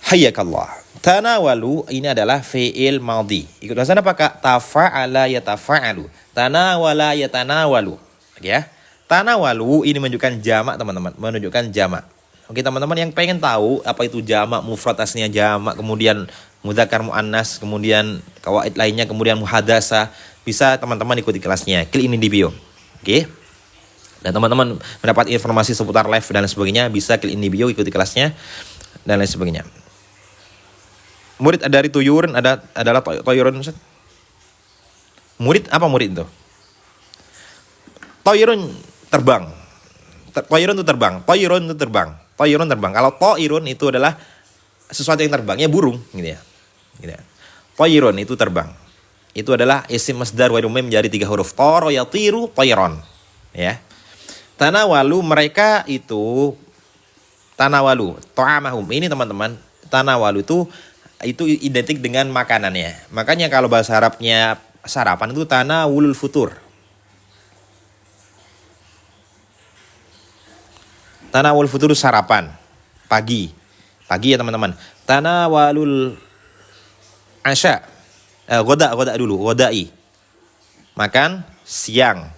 Hayyakallah. Tanawalu ini adalah fi'il madhi. Ikut bahasa apa Kak? Tafa'ala yatafa'alu. Tanawala yatanawalu. Oke ya. Tanawalu ini menunjukkan jamak teman-teman. Menunjukkan jamak. Oke teman-teman yang pengen tahu apa itu jamak, mufrad aslinya jamak, kemudian mudzakkar muannas, kemudian kawaid lainnya, kemudian muhadasa, bisa teman-teman ikuti kelasnya. Klik ini di bio. Oke. Dan teman-teman mendapat informasi seputar live dan lain sebagainya, bisa klik ini di bio, ikuti kelasnya dan lain sebagainya. Murid dari tuyurun adalah toyurun. Murid apa murid itu? Toyurun terbang. Toyurun itu terbang. Toyurun itu terbang. Toyurun terbang. Kalau toirun itu adalah sesuatu yang terbang, ya burung gitu ya. Gitu ya. Toyurun itu terbang. Itu adalah isim masdar wa mim menjadi 3 huruf. Toro yatiru toyron. Ya. Tanawalu mereka itu tanawalu ta'amahum. Ini teman-teman, tanawalu itu identik dengan makanannya. Makanya kalau bahasa Arabnya sarapan itu tanawulul futur. Tanawul futur sarapan pagi. Pagi ya teman-teman. Tanawalul asya. Goda dulu, godai. Makan siang.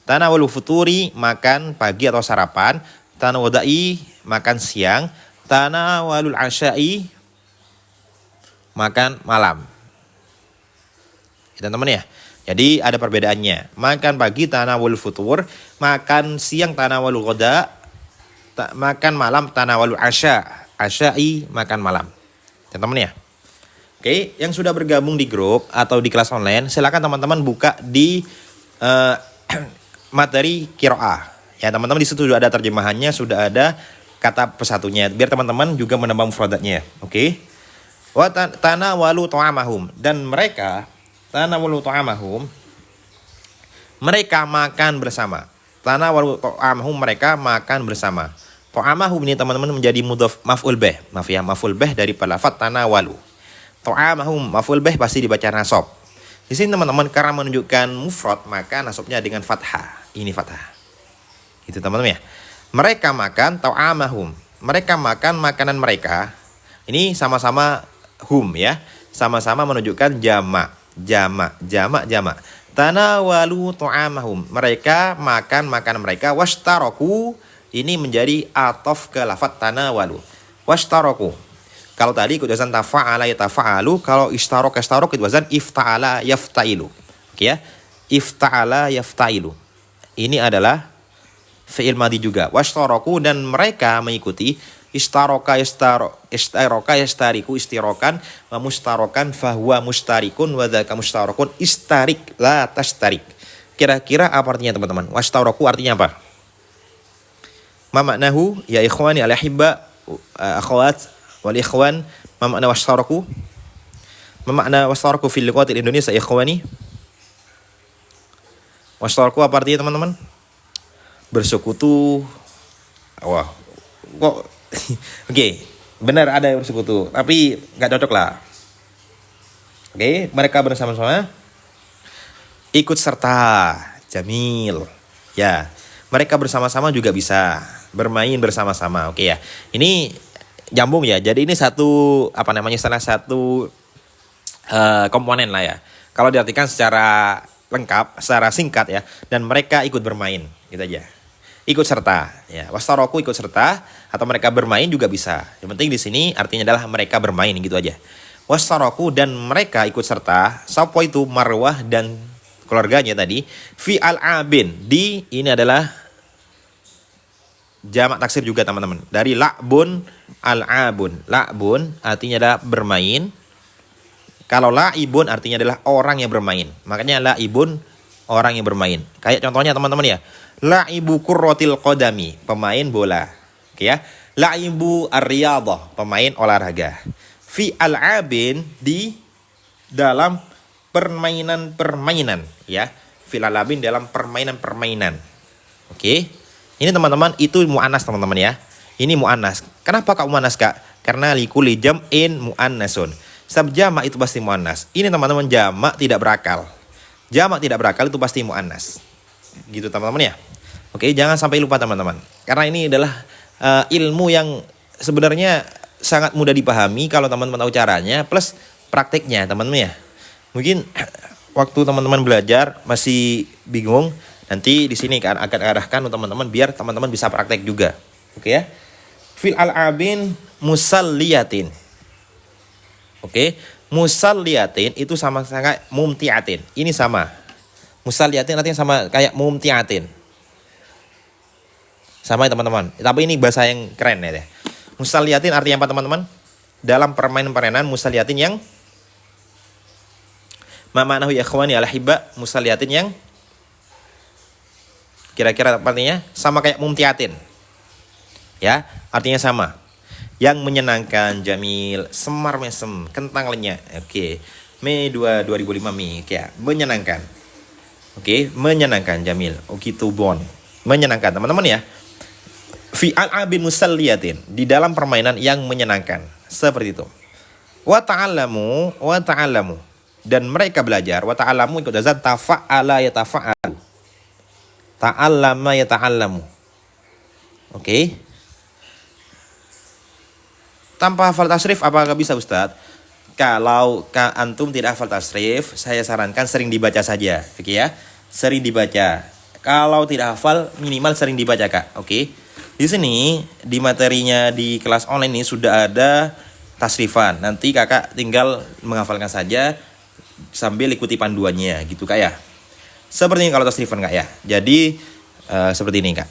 Tanawul futuri makan pagi atau sarapan. Tanawudai makan siang. Tanawalul asya'i makan malam. Teman-teman ya. Jadi ada perbedaannya. Makan pagi tanawul futur, makan siang tanawul ghoda, makan malam tanawul asya. Asya'i makan malam. Teman-teman ya. Oke, yang sudah bergabung di grup atau di kelas online, silakan teman-teman buka di materi qiraah. Ya, teman-teman di situ sudah ada terjemahannya, sudah ada kata persatunya biar teman-teman juga menambah mufradatnya. Oke. Wa tanawalu ta'amahum, dan mereka tanawalu ta'amahum, mereka makan bersama. Tanawalu ta'amahum, mereka makan bersama. Ta'amahum ini teman-teman menjadi mudhaf maf'ul bih. Maaf ya, maf'ul bih dari lafaz tanawalu. Ta'amahum maf'ul bih pasti dibaca nasab. Di sini teman-teman karena menunjukkan mufrad maka nasabnya dengan fathah. Ini fathah. Itu teman-teman ya. Mereka makan ta'amahum. Mereka makan makanan mereka. Ini sama-sama hum ya, sama-sama menunjukkan jamak. Tanawalu ta'amahum, mereka makan makanan mereka. Washtaroku ini menjadi atof ke lafaz tanawalu. Washtaroku. Kalau tadi ikut wazan tafa'ala yatafa'alu, kalau istarok itu wazan ifta'ala yaftailu. Oke ya, ifta'ala yaftailu. Ini adalah fi'il madhi juga. Washtaroku, dan mereka mengikuti. Istaroka yastariku istirokan, wa mustarokan fahuwa mustarikun, wa dzaka mustarokun istarik la tastarik. Kira-kira apa artinya teman-teman? Wastaroku artinya apa? Ma maknahu ya ikhwani al-ahibba akhwat wal ikhwan, ma makna wastaroku? Ma makna wastaroku fil lughati Indonesia ikhwani? Wastaroku apa artinya teman-teman? Bersekutu. Wah, kok Oke, benar ada yang bersekutu, tapi nggak cocok lah. Oke, mereka bersama-sama ikut serta, jamil. Ya, mereka bersama-sama juga bisa bermain bersama-sama. Oke ya, ini nyambung ya. Jadi ini salah satu komponen lah ya. Kalau diartikan secara lengkap, secara singkat ya. Dan mereka ikut bermain, gitu aja. Ikut serta, ya. Wastaroku ikut serta, atau mereka bermain juga bisa. Yang penting di sini artinya adalah mereka bermain, gitu aja. Wastaroku, dan mereka ikut serta. Sopo itu Marwah dan keluarganya tadi. Fi al-abin, di ini adalah jamak taksir juga teman-teman. Dari la'bun al-abun. La'bun artinya adalah bermain. Kalau la'ibun artinya adalah orang yang bermain. Makanya la'ibun orang yang bermain. Kayak contohnya teman-teman ya. La'ibu kurratil qadami, pemain bola. Oke ya. La'ibu ar-riyadhah, pemain olahraga. Fi al'abin, di dalam permainan-permainan ya. Fil al'abin, dalam permainan-permainan. Oke. Ini teman-teman itu mu'annas teman-teman ya. Ini mu'annas. Kenapa Kak mu'annas Kak? Karena likulli jam'in mu'annasun. Setiap jamak itu pasti mu'annas. Ini teman-teman jamak tidak berakal. Jamak tidak berakal itu pasti mu'annas. Gitu teman-teman ya. Oke, jangan sampai lupa teman-teman. Karena ini adalah ilmu yang sebenarnya sangat mudah dipahami kalau teman-teman tahu caranya plus prakteknya teman-teman ya. Mungkin waktu teman-teman belajar masih bingung, nanti di sini akan arahkan teman-teman biar teman-teman bisa praktek juga. Oke ya. Fil al'abin musalliyatin. Oke, musalliyatin itu sama sangat mumtiatin. Ini sama. Musalliyatin artinya sama kayak mumtiatin. Sama ya teman-teman. Tapi ini bahasa yang keren ya. Musalliyatin artinya apa teman-teman? Dalam permainan-permainan musalliyatin yang ma ma'nahu ya ikhwani al-hibba, musalliyatin yang kira-kira artinya sama kayak mumtiatin. Ya, artinya sama. Yang menyenangkan, jamil, semar mesem, kentang lenyap. Oke. Mei 2005 Mei. Oke, menyenangkan. Oke, menyenangkan, jamil. Oke, itu bon. Menyenangkan, teman-teman ya. Fi al'abin musalliyatin, di dalam permainan yang menyenangkan. Seperti itu. Wa ta'allamu, dan mereka belajar. Wa ta'allamu ikut azan tafa'ala yatafa'alu. Ta'allama yata'allamu. Oke. Tanpa hafal tasrif apakah bisa Ustadz? Kalau antum tidak hafal tasrif, saya sarankan sering dibaca saja. Oke ya, sering dibaca. Kalau tidak hafal, minimal sering dibaca Kak. Oke. Di sini di materinya di kelas online ini sudah ada tasrifan. Nanti Kakak tinggal menghafalkan saja sambil ikuti panduannya, gitu Kak ya. Seperti ini kalau tasrifan Kak ya. Jadi seperti ini Kak.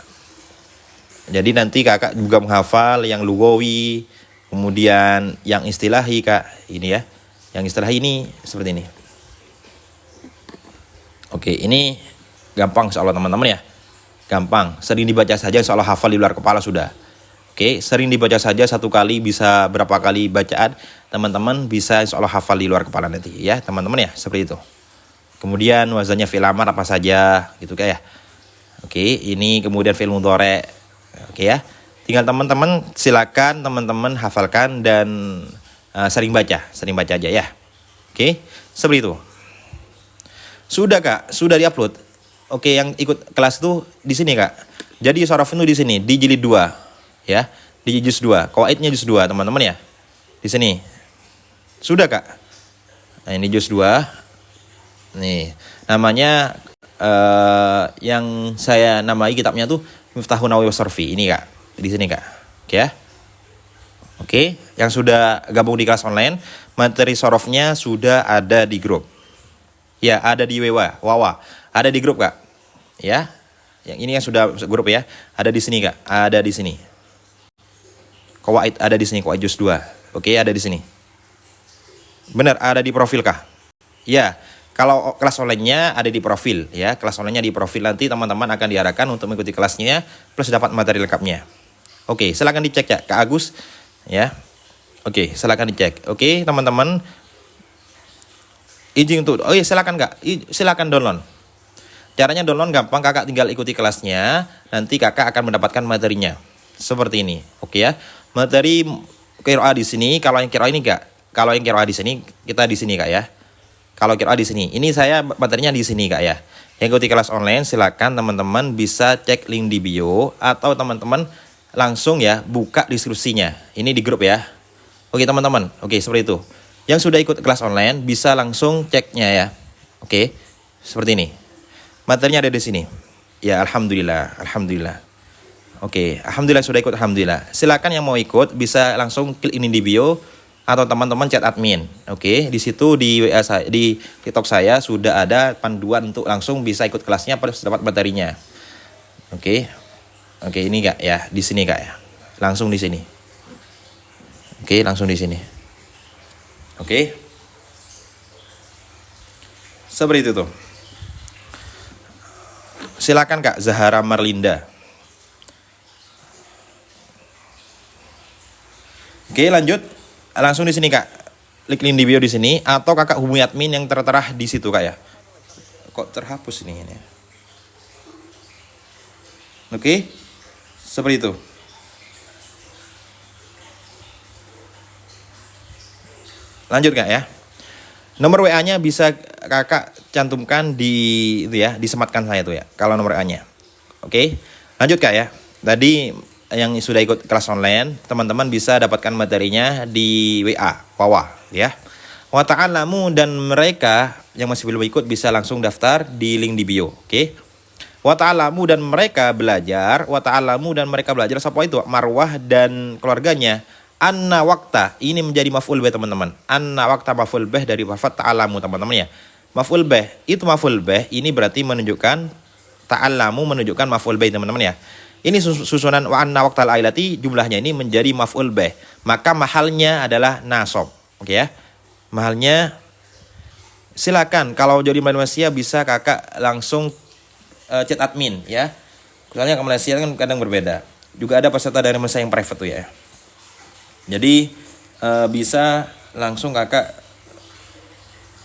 Jadi nanti Kakak juga menghafal yang lugawi. Kemudian yang istilahi Kak, ini ya. Yang istilahi ini seperti ini. Oke, ini gampang insyaallah teman-teman ya. Gampang, sering dibaca saja insyaallah hafal di luar kepala sudah. Oke, sering dibaca saja satu kali bisa berapa kali bacaan, teman-teman bisa insyaallah hafal di luar kepala nanti ya, teman-teman ya, seperti itu. Kemudian wazannya fi'il amar apa saja gitu Kak ya. Oke, ini kemudian fi'il mudhari'. Oke ya. Tinggal teman-teman silakan teman-teman hafalkan dan sering baca aja ya. Oke, seperti itu. Sudah Kak, sudah diupload. Oke, yang ikut kelas itu di sini Kak. Jadi sorof itu di sini di jilid 2 ya, di juz 2. Qawaidnya juz 2 teman-teman ya. Di sini. Sudah Kak. Nah, ini juz 2. Nih, namanya yang saya namai kitabnya tuh Miftahun Nawawi Wasarfi. Ini Kak. Di sini Kak. Oke ya. Oke, yang sudah gabung di kelas online, materi sorofnya sudah ada di grup. Ya, ada di Wawa. Ada di grup Kak. Ya. Yang ini yang sudah grup ya. Ada di sini Kak. Ada di sini. Qawaid ada di sini, Qawaid juz 2. Oke, ada di sini. Benar, ada di profil Kak. Ya. Kalau kelas online-nya ada di profil ya. Kelas online-nya di profil, nanti teman-teman akan diarahkan untuk mengikuti kelasnya plus dapat materi lengkapnya. Oke, silakan dicek ya Kak Agus ya. Oke, silakan dicek. Oke, teman-teman. Izin untuk silakan Kak. Silakan download. Caranya download gampang, Kakak tinggal ikuti kelasnya, nanti Kakak akan mendapatkan materinya. Seperti ini. Oke ya. Materi qiraah di sini, kalau yang qiraah ini Kak. Kalau yang qiraah di sini, kita di sini Kak ya. Kalau qiraah di sini. Ini saya materinya di sini Kak ya. Yang ikuti kelas online silakan teman-teman bisa cek link di bio atau teman-teman langsung ya buka diskusinya. Ini di grup ya. Oke teman-teman. Oke, seperti itu. Yang sudah ikut kelas online bisa langsung ceknya ya. Oke. Seperti ini. Materinya ada di sini. Ya, alhamdulillah. Oke, alhamdulillah sudah ikut, alhamdulillah. Silakan yang mau ikut bisa langsung klik ini di bio atau teman-teman chat admin. Oke, di situ di WA saya, di TikTok saya sudah ada panduan untuk langsung bisa ikut kelasnya pada dapat materinya. Oke. Oke, ini Kak ya, di sini Kak ya. Langsung di sini. Oke, langsung di sini. Oke. Seperti itu tuh. Silakan Kak Zahara Marlinda. Oke, lanjut. Langsung di sini Kak. Klik link di bio di sini atau Kakak hubungi admin yang tertera di situ Kak ya. Kok terhapus ini ya. Oke. Seperti itu. Lanjut Kak ya. Nomor WA-nya bisa Kakak cantumkan di itu ya, disematkan saya tuh ya. Kalau nomor WA-nya. Oke. Lanjut Kak ya. Tadi yang sudah ikut kelas online, teman-teman bisa dapatkan materinya di WA bawah ya. Wa ta'alamu dan mereka yang masih belum ikut bisa langsung daftar di link di bio. Oke. Wa ta'alamu dan mereka belajar, wa ta'alamu dan mereka belajar siapa itu? Marwah dan keluarganya. Anna wakta ini menjadi maf'ul bih teman-teman. Anna wakta maf'ul bih dari lafaz ta'alamu teman-teman ya. Maf'ul bih itu maf'ul bih ini berarti menunjukkan ta'alamu menunjukkan maf'ul bih teman-teman ya. Ini susunan wa anna waqtal ailati jumlahnya ini menjadi maf'ul bih. Maka mahalnya adalah nasab. Oke ya. Mahalnya silakan kalau jadi Malaysia bisa Kakak langsung chat admin ya. Soalnya ke Malaysia kan kadang berbeda. Juga ada peserta dari Malaysia yang private tuh ya. Jadi bisa langsung Kakak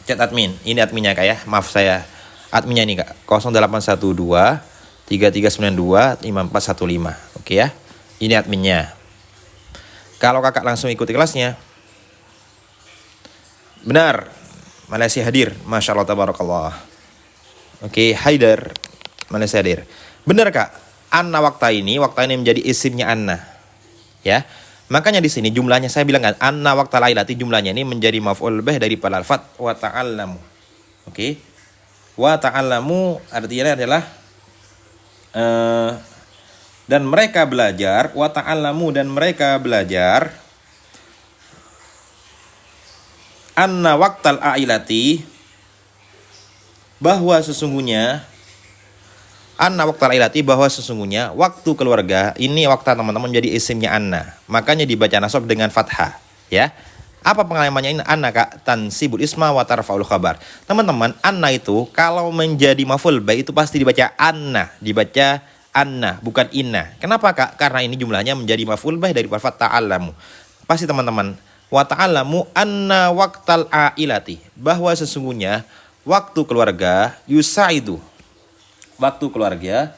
chat admin. Ini adminnya Kak ya. Maaf saya adminnya ini Kak. 0812 3392 5415. Oke ya. Ini adminnya. Kalau Kakak langsung ikuti kelasnya. Benar. Malaysia hadir. Masya Allah tabarakallah. Oke, Haidar. Malaysia hadir. Benar Kak. Anna wakta ini menjadi isimnya Anna. Ya. Makanya di sini jumlahnya saya bilang kan anna waqtal ailati jumlahnya ini menjadi maf'ul bih dari lafaz wa ta'allamu. Oke. Wa ta'allamu artinya adalah dan mereka belajar, wa ta'allamu dan mereka belajar anna waqtal ailati bahwa sesungguhnya anna waqtal ailati bahwa sesungguhnya waktu keluarga ini waktu teman-teman jadi isimnya anna. Makanya dibaca nasab dengan fathah ya. Apa pengalamannya ini anna Kak? Tansibul isma wa tarfaul khabar. Teman-teman, anna itu kalau menjadi maf'ul bih itu pasti dibaca anna, bukan inna. Kenapa Kak? Karena ini jumlahnya menjadi maf'ul bih dari lafaz ta'allamu. Pasti teman-teman, wa ta'allamu anna waqtal ailati bahwa sesungguhnya waktu keluarga yusaidu waktu keluarga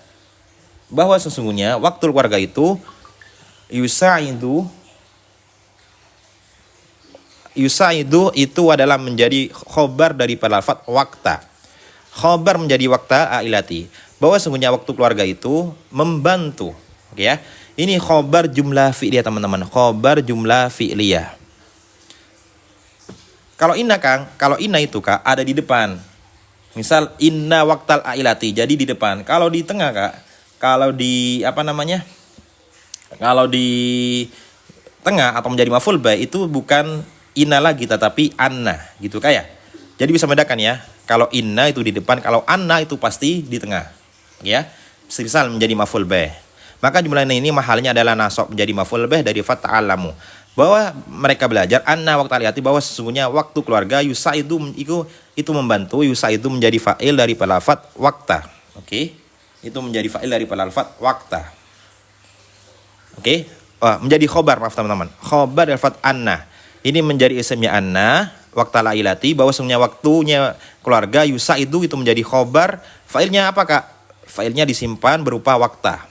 bahwa sesungguhnya waktu keluarga itu yusaidu itu adalah menjadi khobar dari lafaz wakta. Khobar menjadi wakta ailati bahwa sesungguhnya waktu keluarga itu membantu. Oke ya. Ini khobar jumlah fi'liyah teman-teman. Khobar jumlah fi'liyah. Kalau inna Kang, kalau inna itu Kak ada di depan. Misal inna waqtal ailati jadi di depan. Kalau di tengah Kak, kalau di kalau di tengah atau menjadi maf'ul bih itu bukan inna lagi tetapi anna gitu Kak ya. Jadi bisa membedakan ya. Kalau inna itu di depan, kalau anna itu pasti di tengah. Ya. Misal menjadi maf'ul bih. Maka jumlahnya ini mahalnya adalah nasab menjadi maf'ul bih dari fa ta'allamu. Bahwa mereka belajar anna waqtal ailati bahwa sesungguhnya waktu keluarga yusaidu itu membantu, yusaidu menjadi fa'il dari lafaz waqta. Oke. Itu menjadi fa'il dari lafaz waqta. Oke. Menjadi khobar maaf teman-teman. Khobar dari lafaz anna. Ini menjadi isimnya anna waqtal ailati bahwa sesungguhnya waktunya keluarga yusaidu itu menjadi khobar. Fa'ilnya apa Kak? Fa'ilnya disimpan berupa waqta.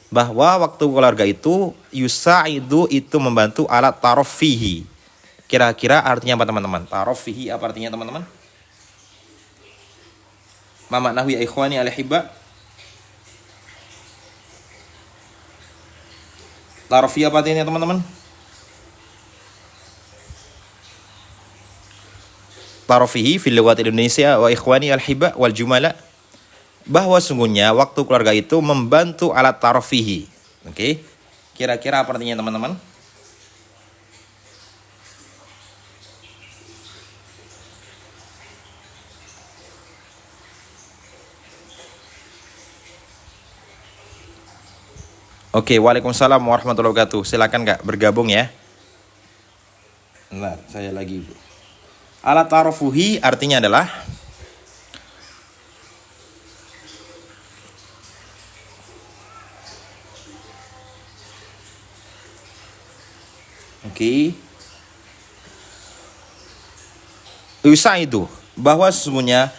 Bahwa waktu keluarga itu yusaidu itu membantu alat tarofihi. Kira-kira artinya apa teman-teman? Tarofihi apa artinya teman-teman? Mama nahwi ya ikhwani alihibba. Tarofihi apa artinya teman-teman? Tarofihi fil lughati Indonesia wa ikhwani alihibba wal jumala. Bahwa sungguhnya waktu keluarga itu membantu alat tarofihi. Oke. Kira-kira apa artinya teman-teman? Oke, waalaikumsalam warahmatullahi wabarakatuh. Silakan Kak bergabung ya. Bentar, saya lagi. Alat tarofuhi artinya adalah Oke. Usaha itu bahwa sesungguhnya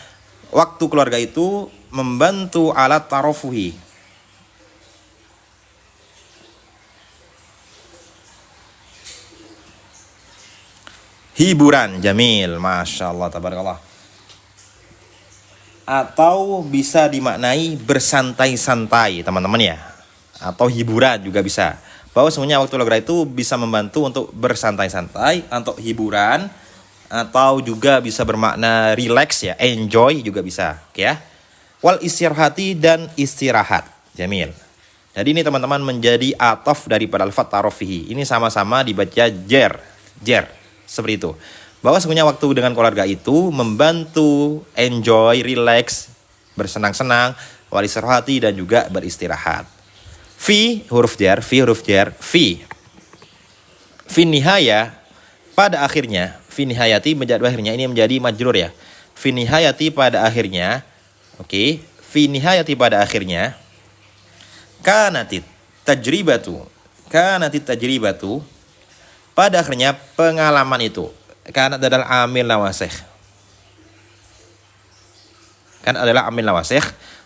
waktu keluarga itu membantu alat tarofuhi. Hiburan, jamil, masya Allah, tabarakallah. Atau bisa dimaknai bersantai-santai, teman-teman ya. Atau hiburan juga bisa. Bahwa semuanya waktu keluarga itu bisa membantu untuk bersantai-santai, untuk hiburan, atau juga bisa bermakna relax ya, enjoy juga bisa, oke ya. Wal istirahati dan istirahat, jamil. Jadi ini teman-teman menjadi ataf daripada al-fat tarofihi. Ini sama-sama dibaca jer, seperti itu. Bahwa sebenarnya waktu dengan keluarga itu membantu enjoy, relax, bersenang-senang, wal istirahati dan juga beristirahat. Fi huruf jar, fi nihaya pada akhirnya. Fi nihayati menjadi akhirnya, ini menjadi majrur ya. Fi nihayati pada akhirnya. Oke, fi nihayati pada akhirnya. Kanatit tajribatu pada akhirnya pengalaman itu. Kanat adalah amil nawasikh.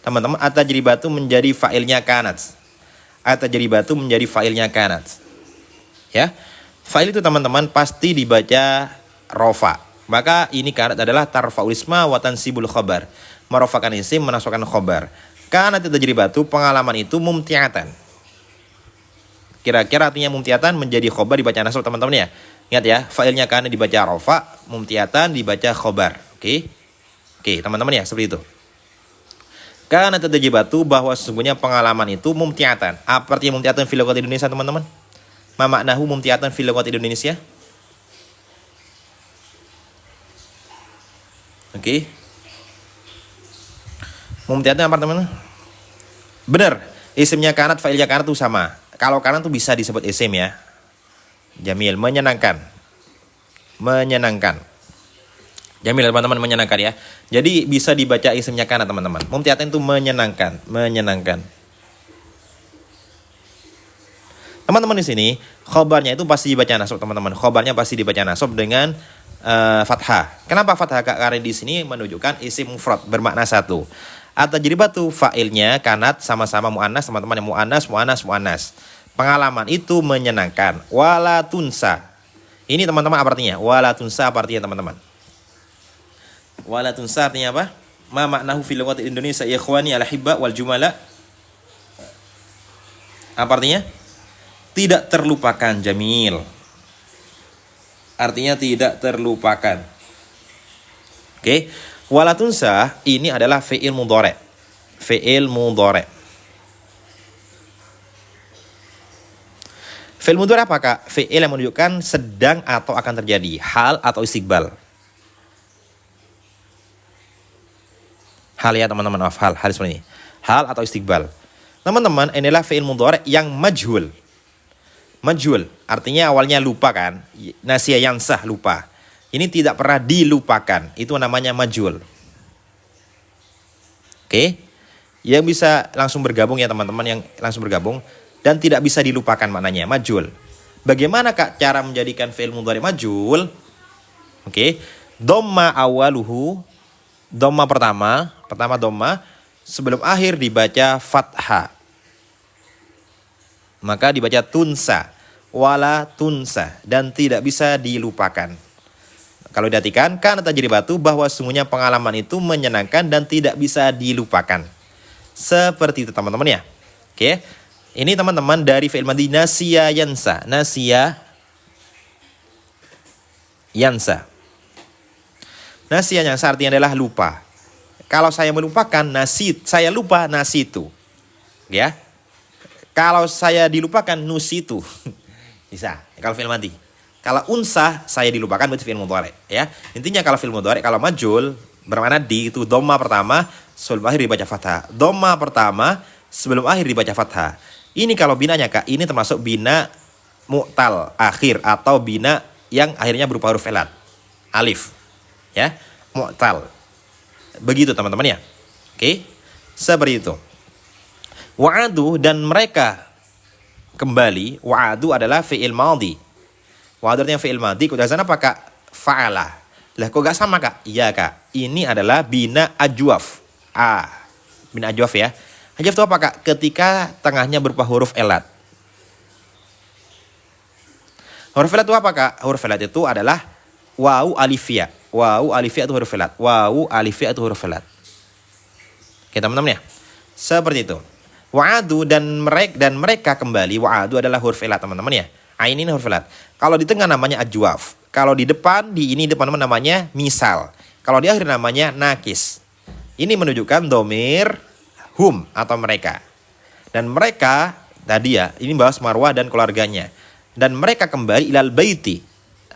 Teman-teman, at-tajribatu menjadi fa'ilnya kanat. At-tajribatu menjadi fa'ilnya kanat. Ya. Fa'il itu teman-teman pasti dibaca rofa. Maka ini kanat adalah tarfa'ul isma wa tansibul khabar. Merofakan isim, menasabkan khabar. Kanat tajribatu pengalaman itu mumtiatan. Kira-kira artinya mumtiatan menjadi khabar dibaca nasab teman-teman ya. Ingat ya, fa'ilnya kanat dibaca rofa, mumtiatan dibaca khabar. Oke, teman-teman ya, seperti itu. Kanat tajribatu bahwa sesungguhnya pengalaman itu mumtiatan. Apa artinya mumtiatan fil lughati Indonesia teman-teman? Ma maknahu mumtiatan fil lughati Indonesia? Oke. Mumtiatan apa teman-teman? Benar, isimnya kanat, fa'ilnya kanat itu sama. Kalau kanat itu bisa disebut isim ya. Jamil, menyenangkan. Jamil teman-teman, menyenangkan ya. Jadi bisa dibaca isimnya kanat teman-teman. Mumtiatan itu menyenangkan. Teman-teman di sini khobarnya itu pasti dibaca nasab teman-teman. Khobarnya pasti dibaca nasab dengan fathah. Kenapa fathah? Karena di sini menunjukkan isim mufrad bermakna satu. At-tajribatu fa'ilnya kanat sama-sama muannas teman-teman, yang muannas. Pengalaman itu menyenangkan. Wala tunsa. Ini teman-teman apa artinya? Wala tunsa apa artinya teman-teman? Wala tunsa artinya apa? Ma maknahu fil lughati Indonesia ya ikhwani al-hibba wal jumala. Apa artinya? Tidak terlupakan, jamil. Artinya tidak terlupakan. Oke. Wala tunsa ini adalah fi'il mudhari'. Fi'il mudhari' apakah? Fi'il yang menunjukkan sedang atau akan terjadi, hal atau istiqbal. Hal ya teman-teman, maaf, hal seperti ini. Hal atau istiqbal. Teman-teman, inilah fi'il mudhari' yang majhul. Majhul artinya awalnya lupa kan? Nasiya yansah, lupa. Ini tidak pernah dilupakan. Itu namanya majhul. Oke. Yang bisa langsung bergabung ya teman-teman, yang langsung bergabung. Dan tidak bisa dilupakan maknanya, majhul. Bagaimana Kak cara menjadikan fi'il mudhari majhul? Oke. Dhamma awaluhu. Dhamma pertama dhamma. Sebelum akhir dibaca fathah. Maka dibaca tunsa. Wala tunsa. Dan tidak bisa dilupakan. Kalau diartikan, karena tajribatu bahwa sungguhnya pengalaman itu menyenangkan dan tidak bisa dilupakan. Seperti itu teman-teman ya. Oke. Ini teman-teman dari fi'il madhi nasiya yansa. Nasiya yansa. Nasiya yansa artinya adalah lupa. Kalau saya melupakan, saya lupa nasitu. Ya. Kalau saya dilupakan, nusitu. Bisa. Kalau fi'il madhi. Kalau unsah saya dilupakan berarti fi'il mudhari ya. Intinya kalau fi'il mudhari kalau majhul bermakna di itu dhamma pertama sebelum akhir dibaca fathah. Dhamma pertama sebelum akhir dibaca fathah. Ini kalau binanya Kak, ini termasuk bina mu'tal akhir atau bina yang akhirnya berupa huruf elat. Alif. Ya, mu'tal. Begitu teman-teman ya. Oke. Seperti itu. Wa'adu dan mereka kembali. Wa'adu adalah fi'il madhi. Wa'adu artinya fi'il madhi. Kok jazan apa kak? Fa'ala. Lah kok gak sama kak? Iya kak. Ini adalah bina ajwaf. Bina ajwaf ya. Ajwaf itu apa kak? Ketika tengahnya berupa huruf elat. Huruf elat itu apa kak? Huruf elat itu adalah wawu alifiyah. Wawu alifiyah itu huruf elat. Wawu alifiyah itu huruf elat. Oke teman-teman ya. Seperti itu. Wa'adu dan mereka kembali. Wa'adu adalah huruf elat teman-teman ya. Ain ini huruf elat. Kalau di tengah namanya ajwaf. Kalau di depan, depan namanya misal. Kalau di akhir namanya nakis. Ini menunjukkan domir hum atau mereka. Dan mereka tadi ya, ini bahas Marwah dan keluarganya. Dan mereka kembali ilal baiti.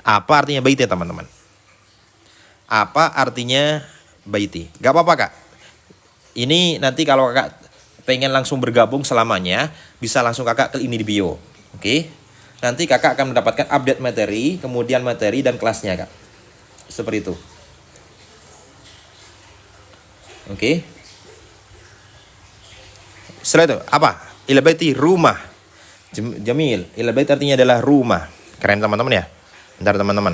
Apa artinya baiti teman-teman? Apa artinya baiti? Gak apa-apa kak. Ini nanti kalau kakak pengen langsung bergabung selamanya, bisa langsung kakak klik ini di bio. Oke. Nanti kakak akan mendapatkan update materi, kemudian materi dan kelasnya kak. Seperti itu. Oke. Setelah itu apa? Ila baiti rumah. Jamil. Ila baiti artinya adalah rumah. Keren teman-teman ya. Bentar teman-teman.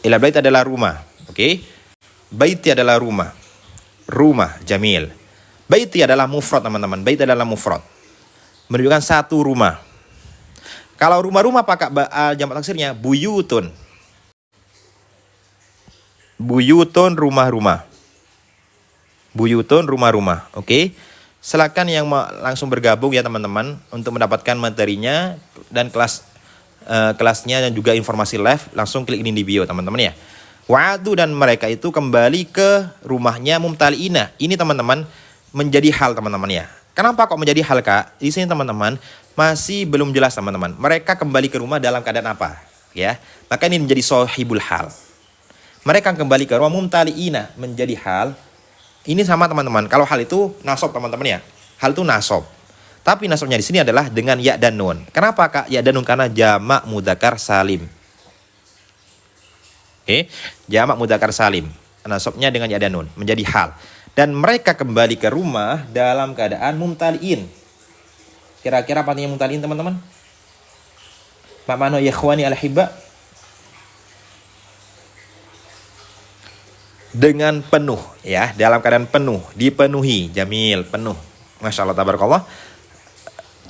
Ila baiti adalah rumah. Oke. Baiti adalah rumah. Rumah. Jamil. Baiti adalah mufrad teman-teman. Baiti adalah mufrad. Menunjukkan satu rumah. Kalau rumah-rumah pakai jamak taksirnya buyutun. Buyutun rumah-rumah. Buyutun rumah-rumah. Oke. Silakan yang langsung bergabung ya teman-teman untuk mendapatkan materinya dan kelasnya dan juga informasi live, langsung klik ini di bio teman-teman ya. Wa'adu dan mereka itu kembali ke rumahnya mumtaliina. Ini teman-teman menjadi hal teman-teman ya. Kenapa kok menjadi hal kak? Di sini teman-teman masih belum jelas teman-teman. Mereka kembali ke rumah dalam keadaan apa? Ya, maka ini menjadi sohibul hal. Mereka kembali ke rumah mumtaliina menjadi hal. Ini sama teman-teman. Kalau hal itu nasob teman-teman ya. Hal itu nasob. Tapi nasobnya di sini adalah dengan ya dan nun. Kenapa kak? Ya dan nun karena jamak mudzakkar salim. Oke, jamak mudzakkar salim. Nasobnya dengan ya dan nun menjadi hal. Dan mereka kembali ke rumah dalam keadaan mumtaliin. Kira-kira apa artinya mumtaliin teman-teman? Mak mano ya ikhwani al-hibba? Dengan penuh ya, dalam keadaan penuh, dipenuhi, jamil, penuh. Masya Allah, tabarakallah.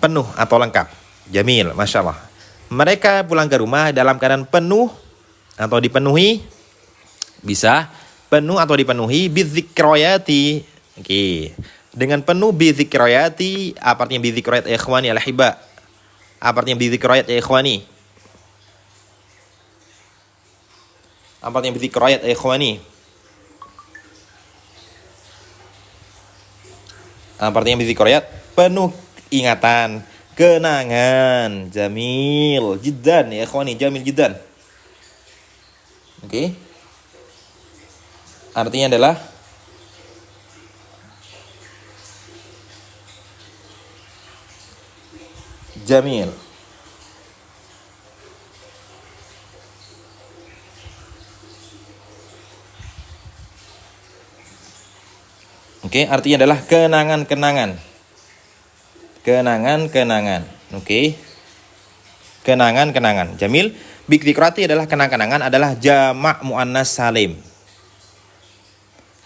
Penuh atau lengkap. Jamil, Masya Allah. Mereka pulang ke rumah dalam keadaan penuh atau dipenuhi. Bisa penuh atau dipenuhi bidzikroyati. Oke. Dengan penuh bidzikroyati. Apa artinya bidzikroyat ya ikhwani al-hibba? Apa artinya bidzikroyat ya ikhwani? Apa artinya bidzikroyat ya ikhwani? Apa artinya bidzikroyat? Penuh ingatan, kenangan. Jamil jiddan ya ikhwani, jamil jiddan. Oke. Artinya adalah jamil. Oke, artinya adalah kenangan-kenangan. Kenangan-kenangan. Oke. Kenangan-kenangan. Jamil. Bidzikrati adalah kenang-kenangan adalah jamak muannas salim.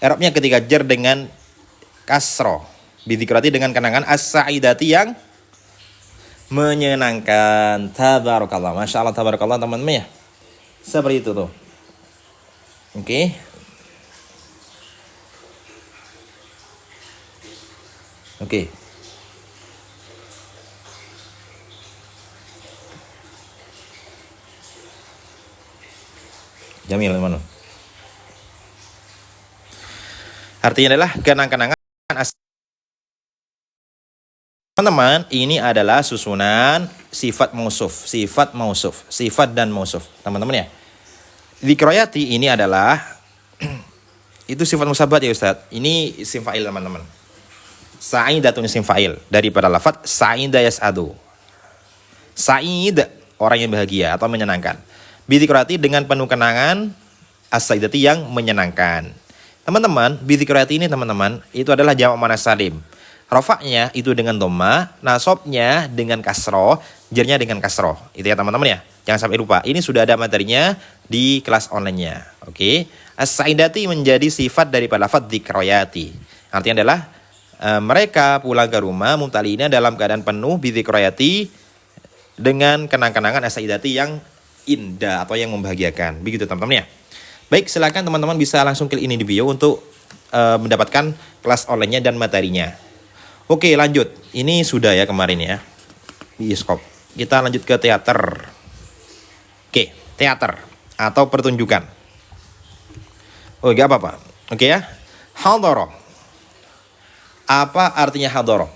I'rabnya ketika jar dengan kasroh. Bidzikrati dengan kenangan as-sa'idati yang menyenangkan. Tabarakallah. Masya Allah, tabarakallah teman-teman ya. Seperti itu tuh. Oke. Oke. Jamil teman-teman. Artinya adalah kenang-kenangan. Teman-teman, ini adalah susunan sifat mausuf, sifat dan mausuf. Teman-teman ya. Dzikroyati ini adalah itu sifat musabat ya Ustaz. Ini isim fa'il teman-teman. Sa'idatun isim fa'il daripada lafaz sa'ida yas'adu. Sa'id orang yang bahagia atau menyenangkan. Bidzikrati dengan penuh kenangan, as-sa'idati yang menyenangkan. Teman-teman, bidzikrati ini teman-teman itu adalah jamak muannas salim. Rofaknya itu dengan dhamma, nasobnya dengan kasroh, jernya dengan kasroh. Itu ya teman-teman ya. Jangan sampai lupa. Ini sudah ada materinya di kelas online-nya. Oke. As-sa'idati menjadi sifat daripada lafadz dzikroyati. Artinya adalah mereka pulang ke rumah mumtalina dalam keadaan penuh bidzikroyati dengan kenang-kenangan as-sa'idati yang indah atau yang membahagiakan. Begitu teman-teman ya. Baik, silakan teman-teman bisa langsung klik ini di bio untuk mendapatkan kelas online-nya dan materinya. Oke, lanjut. Ini sudah ya kemarin ya. Bioskop. Kita lanjut ke teater. Oke, teater atau pertunjukan. Oh, gak apa-apa. Oke ya. Hadara. Apa artinya hadara?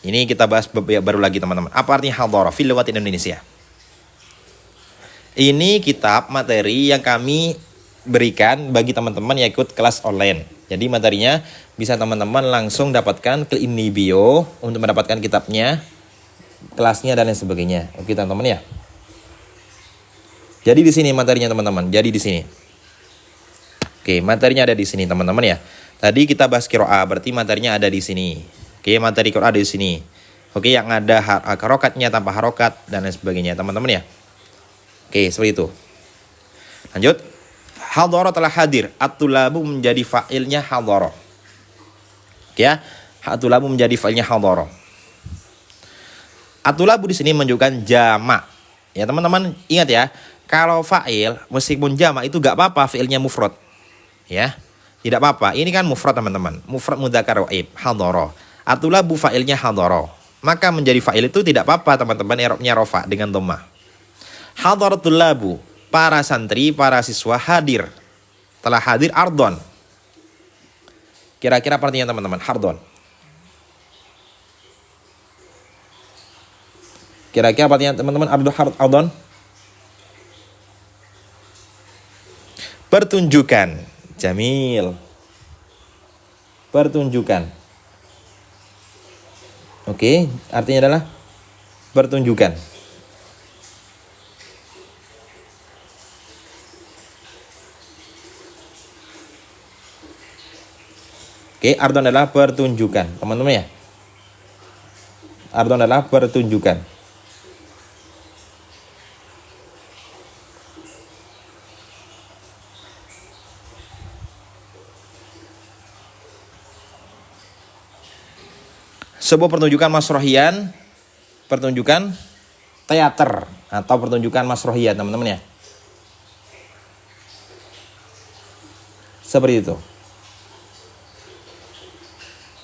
Ini kita bahas baru lagi teman-teman. Apa artinya hadara fil lughat Indonesia? Ini kitab materi yang kami berikan bagi teman-teman yang ikut kelas online. Jadi materinya bisa teman-teman langsung dapatkan, klik ini bio untuk mendapatkan kitabnya, kelasnya dan lain sebagainya. Oke teman-teman ya. Jadi di sini materinya teman-teman. Jadi di sini. Oke, materinya ada di sini teman-teman ya. Tadi kita bahas qiraah, berarti materinya ada di sini. Oke, materi qiraah ada di sini. Oke, yang ada harokatnya tanpa harokat dan lain sebagainya teman-teman ya. Oke, seperti itu. Lanjut. Hadara telah hadir. At-tulabu menjadi fa'ilnya hadara. Oke ya. At-tulabu menjadi fa'ilnya hadara. At-tulabu di sini menunjukkan jamak. Ya teman-teman ingat ya. Kalau fa'il meskipun jamak itu gak apa-apa fi'ilnya mufrad. Ya. Tidak apa-apa. Ini kan mufrad teman-teman. Mufrad mudzakkar ghaib. Hadara. At-tulabu fa'ilnya hadara. Maka menjadi fa'il itu tidak apa-apa teman-teman. I'rabnya rafa dengan dhammah. Hadaratul labu. Para santri, para siswa hadir. Telah hadir ardon. Kira-kira apa artinya teman-teman? Hardon. Kira-kira apa artinya teman-teman? Ardon. Pertunjukan. Jamil. Pertunjukan. Oke, artinya adalah pertunjukan. Oke, ardon adalah pertunjukan, teman-teman ya. Ardon adalah pertunjukan. Sebuah pertunjukan masrohian, pertunjukan teater atau pertunjukan masrohian, teman-teman ya. Seperti itu.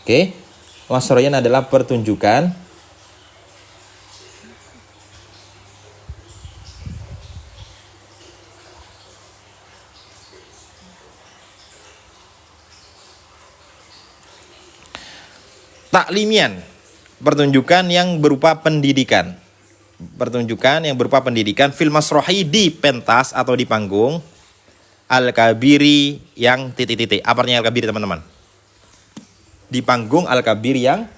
Oke, masrohian adalah pertunjukan. Taklimian, pertunjukan yang berupa pendidikan. Pertunjukan yang berupa pendidikan fil masrohi di pentas atau di panggung. Al-kabiri yang titik-titik. Apa artinya al-kabiri teman-teman? Di panggung al-kabir yang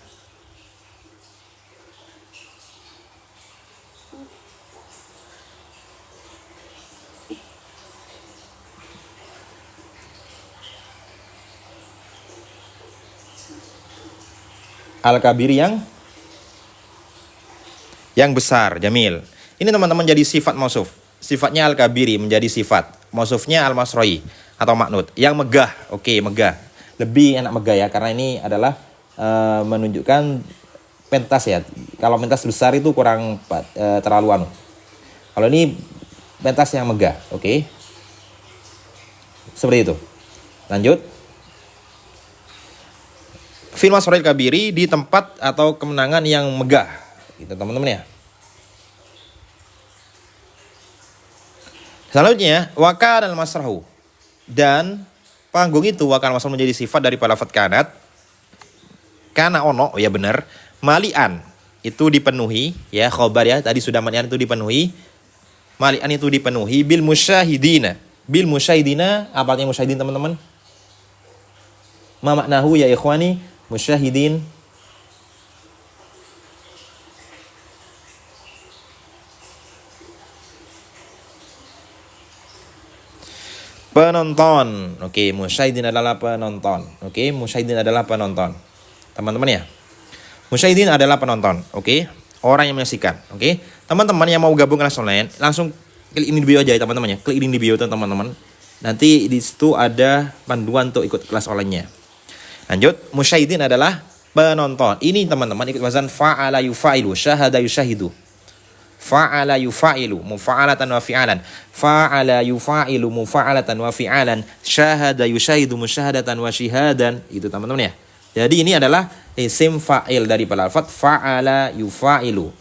al-kabir yang besar, jamil. Ini teman-teman jadi sifat mausuf. Sifatnya al-kabiri menjadi sifat. Mausufnya al-masroi atau maknut. Yang megah, oke, megah. Lebih enak megah ya, karena ini adalah menunjukkan pentas ya. Kalau pentas besar itu kurang terlalu anu. Kalau ini pentas yang megah, oke. Seperti itu. Lanjut. Fil masroil kabiri di tempat atau kemenangan yang megah. Gitu teman-teman ya. Selanjutnya, waka dan masrahu. Dan panggung itu wakal masrahu menjadi sifat daripada lafadz kanat. Kana ono, ya benar. Malian itu dipenuhi, ya khobar ya. Tadi sudah malian itu dipenuhi. Malian itu dipenuhi bil musyahidina. Bil musyahidina, apa artinya musyahidin teman-teman? Ma maknahu ya ikhwani, musyahidin. Penonton. Oke, musyahidin adalah penonton. Oke, musyahidin adalah penonton. teman-teman ya. Musyahidin adalah penonton, oke? Orang yang menyaksikan, oke? Teman-teman yang mau gabung kelas online, langsung klik ini di bio aja ya teman-teman ya. Klik ini di bio teman-teman. Nanti di situ ada panduan untuk ikut kelas online-nya. Lanjut, musyahidin adalah penonton. Ini teman-teman ikut wazan fa'ala yufa'ilu, syahada yusyahidu. Fa'ala yufa'ilu, mufa'alatan wa fi'alan. Fa'ala yufa'ilu, mufa'alatan wa fi'alan. Syahada yusyahidu, musyahadatan wa syihadan. Itu teman-teman ya. Jadi ini adalah isim fa'il dari lafaz fa'ala yufa'ilu.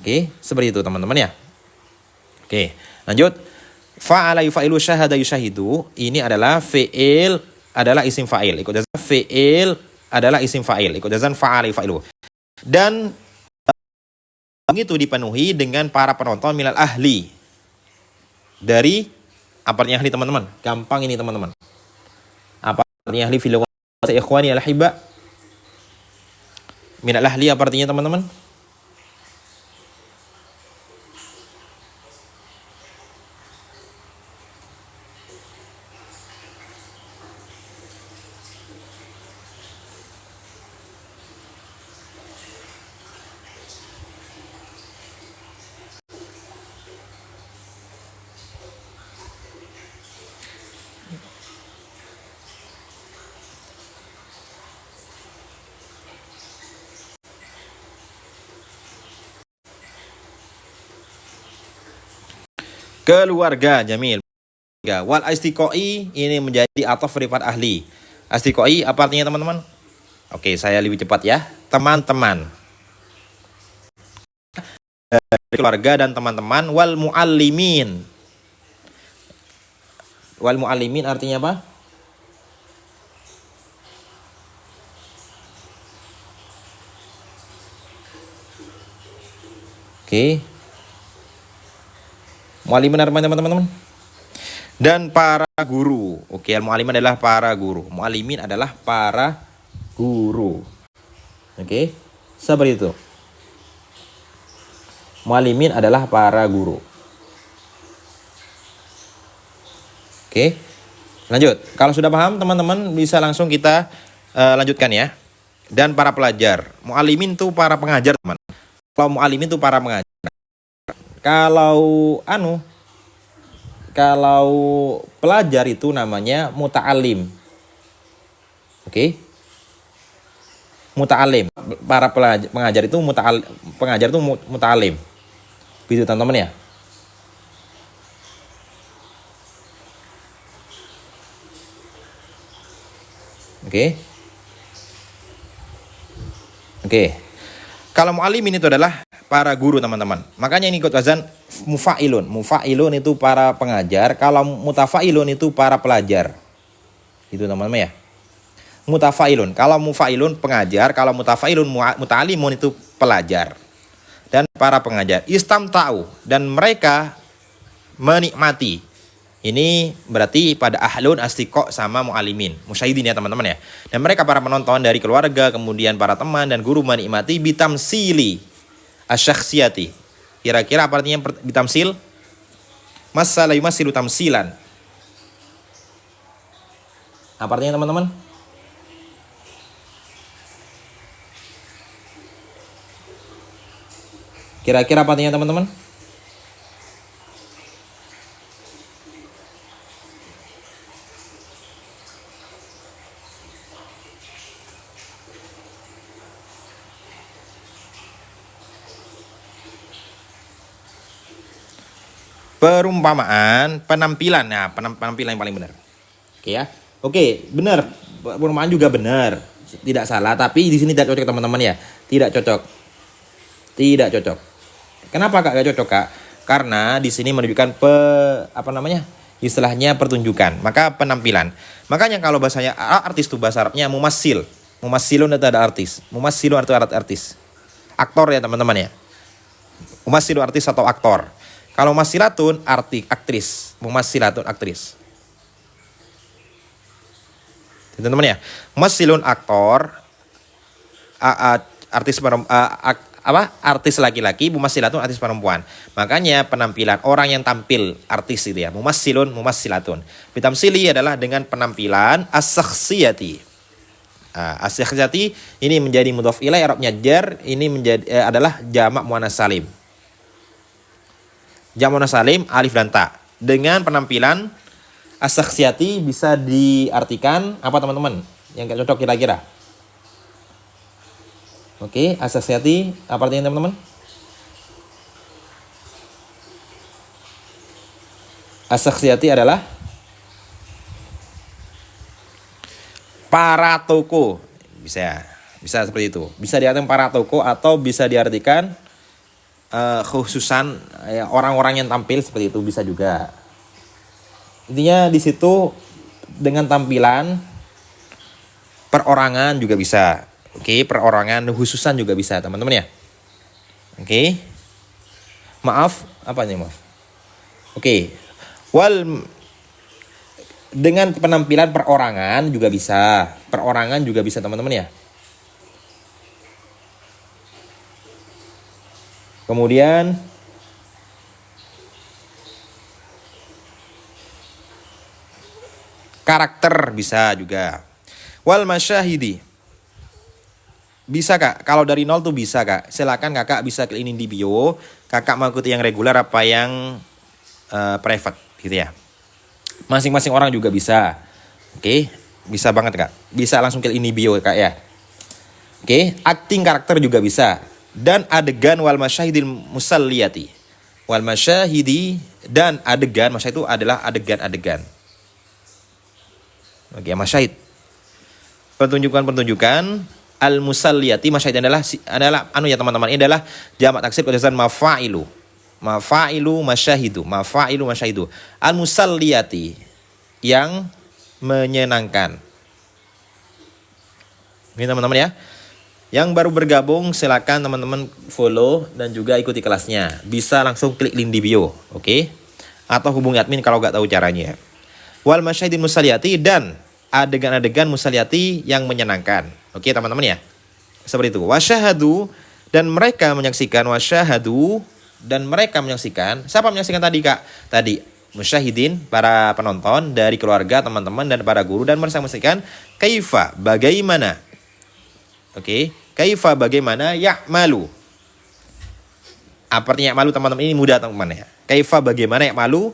Oke, seperti itu teman-teman ya. Oke, lanjut. Fa'ala yufa'ilu syahada yusyahidu. Ini adalah fi'il adalah isim fa'il. Ikut jazan fi'il adalah isim fa'il. Ikut jazan fa'ala yufa'ilu. Dan itu dipenuhi dengan para penonton minal ahli. Dari apa artinya ahli teman-teman? Gampang ini teman-teman. Apa artinya ahli fil ikhwani al-ahibba? Minal ahli apa artinya teman-teman? Keluarga, jamil. Wal istiqoi ini menjadi ataf rifat ahli. Istiqoi apa artinya teman-teman? Oke, saya lebih cepat ya. Teman-teman. Keluarga dan teman-teman. Wal muallimin. Wal muallimin artinya apa? Oke. Muallimin artinya teman-teman. Dan para guru. Oke, al-mu'allimin adalah para guru. Mu'allimin adalah para guru. Oke, seperti itu. Mu'allimin adalah para guru. Oke, lanjut. Kalau sudah paham teman-teman bisa langsung kita lanjutkan ya. Dan para pelajar. Mu'allimin itu para pengajar teman. Kalau mu'allimin itu para pengajar. Kalau pelajar itu namanya muta'alim. Oke. Muta'alim. Para pengajar itu muta'alim. Gitu teman-teman ya. Oke. Oke. Kalau mu'alimin itu adalah para guru teman-teman. Makanya ini ikut wazan mufa'ilun. Mufa'ilun itu para pengajar. Kalau mutafa'ilun itu para pelajar. Itu teman-teman ya. Mutafa'ilun. Kalau mufa'ilun pengajar. Kalau mutafa'ilun muta'alimun itu pelajar. Dan para pengajar. Istamta'u. Dan mereka menikmati. Ini berarti pada ahlun astiqo sama mu'alimin. Musyahidin ya teman-teman ya. Dan mereka para penonton dari keluarga. Kemudian para teman dan guru menikmati bitamsili asyakhsiyati. Kira-kira apa artinya bitamsil? Masala yumasilu tamsilan. Apa artinya teman-teman? Kira-kira apa artinya teman-teman? Perumpamaan, penampilan. Nah, penampilan yang paling benar. Oke ya. Oke, benar. Perumpamaan juga benar. Tidak salah, tapi di sini tidak cocok teman-teman ya. Tidak cocok. Tidak cocok. Kenapa Kak gak cocok, Kak? Karena di sini menunjukkan istilahnya pertunjukan. Maka penampilan. Makanya kalau bahasanya artis itu bahasa Arabnya mumassil. Mumassilun itu ada artis. Mumassilun itu artis. Aktor ya teman-teman ya. Mumassilun artis atau aktor. Kalau masilatun aktris, mumassilatun aktris. Teman-teman ya, mumassilun aktor, artis laki-laki, mumassilatun artis perempuan. Makanya penampilan orang yang tampil artis itu ya, mumassilun mumassilatun. Bitamsili adalah dengan penampilan as-syakhsiyati. As-syakhsiyati ini menjadi mudhof ilaih, i'rabnya jar, ini menjadi adalah jamak muannats salim. Jamak muannats salim alif dan ta. Dengan penampilan as-syakhsiyati bisa diartikan apa teman-teman? Yang gak cocok kira-kira. Oke, as-syakhsiyati apa artinya teman-teman? As-syakhsiyati adalah para toko, bisa seperti itu. Bisa diartikan para toko atau bisa diartikan khususan orang-orang yang tampil, seperti itu bisa juga. Intinya di situ dengan tampilan perorangan juga bisa. Oke, perorangan khususan juga bisa teman-teman ya. Oke. Maaf, apanya maaf? Oke. Dengan penampilan perorangan juga bisa. Perorangan juga bisa teman-teman ya. Kemudian karakter bisa juga. Wal masyahidi. Bisa kak, kalau dari nol tuh bisa kak. Silakan kakak bisa klik ini di bio. Kakak mau ikuti yang reguler apa yang private gitu ya. Masing-masing orang juga bisa. Oke, bisa banget kak. Bisa langsung klik ini bio kak ya. Oke, acting karakter juga bisa. Dan adegan wal masyahidil musalliyati. Wal masyahidi dan adegan, maksud itu adalah adegan-adegan. Oke, masyahid. Pertunjukan-pertunjukan al musalliyati, masyahid adalah ya teman-teman, ini adalah jamak taksir kejasan mafailu. Mafailu masyahidu, mafailu masyahidu. Al musalliyati yang menyenangkan. Ini teman-teman ya. Yang baru bergabung silakan teman-teman follow dan juga ikuti kelasnya. Bisa langsung klik link di bio, oke? Atau hubungi admin kalau nggak tahu caranya. Wal masyahidil musalliyati dan adegan-adegan musalliyati yang menyenangkan. Oke teman-teman ya. Seperti itu. Wasyahadu dan mereka menyaksikan, wasyahadu dan mereka menyaksikan. Siapa menyaksikan tadi kak? Tadi musyahidin, para penonton dari keluarga, teman-teman dan para guru, dan mereka menyaksikan kaifa, bagaimana. Oke, kaifa bagaimana, ya'malu. Apa artinya ya'malu teman-teman? Ini mudah teman-teman ya. Kaifa bagaimana, ya'malu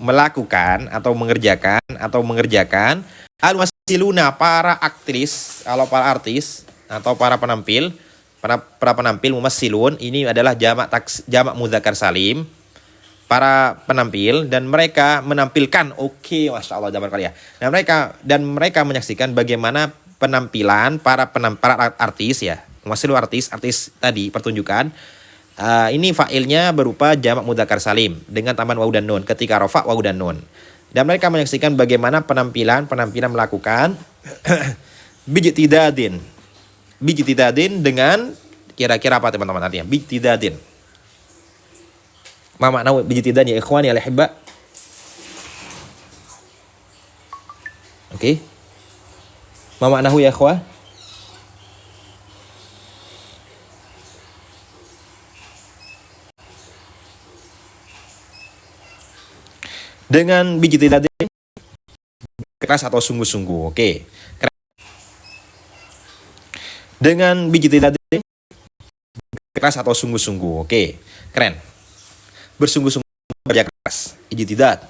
melakukan atau mengerjakan al-mumassiluna, para aktris, kalau para artis atau para penampil, para penampil mumassilun ini adalah jamak mudzakkar salim, para penampil, dan mereka menampilkan. Oke, masya Allah, jamak kali ya. Dan mereka menyaksikan bagaimana penampilan para artis ya, mumassilun artis tadi pertunjukan. Ini fa'ilnya berupa jamak mudzakkar salim dengan tambahan wawu dan nun ketika rafa wawu dan nun. Dan mereka menyaksikan bagaimana penampilan melakukan bijtidadin dengan kira-kira apa teman-teman artinya? Bijtidadin. Ma makna bijtidadin ya ikhwani al-ahibba? Oke. Ma maknahu ya ikhwah? Dengan bijtidadin keras atau sungguh-sungguh. Oke. Dengan bijtidadin keras atau sungguh-sungguh. Oke. Keren. Bersungguh-sungguh bekerja keras. Ijtihad.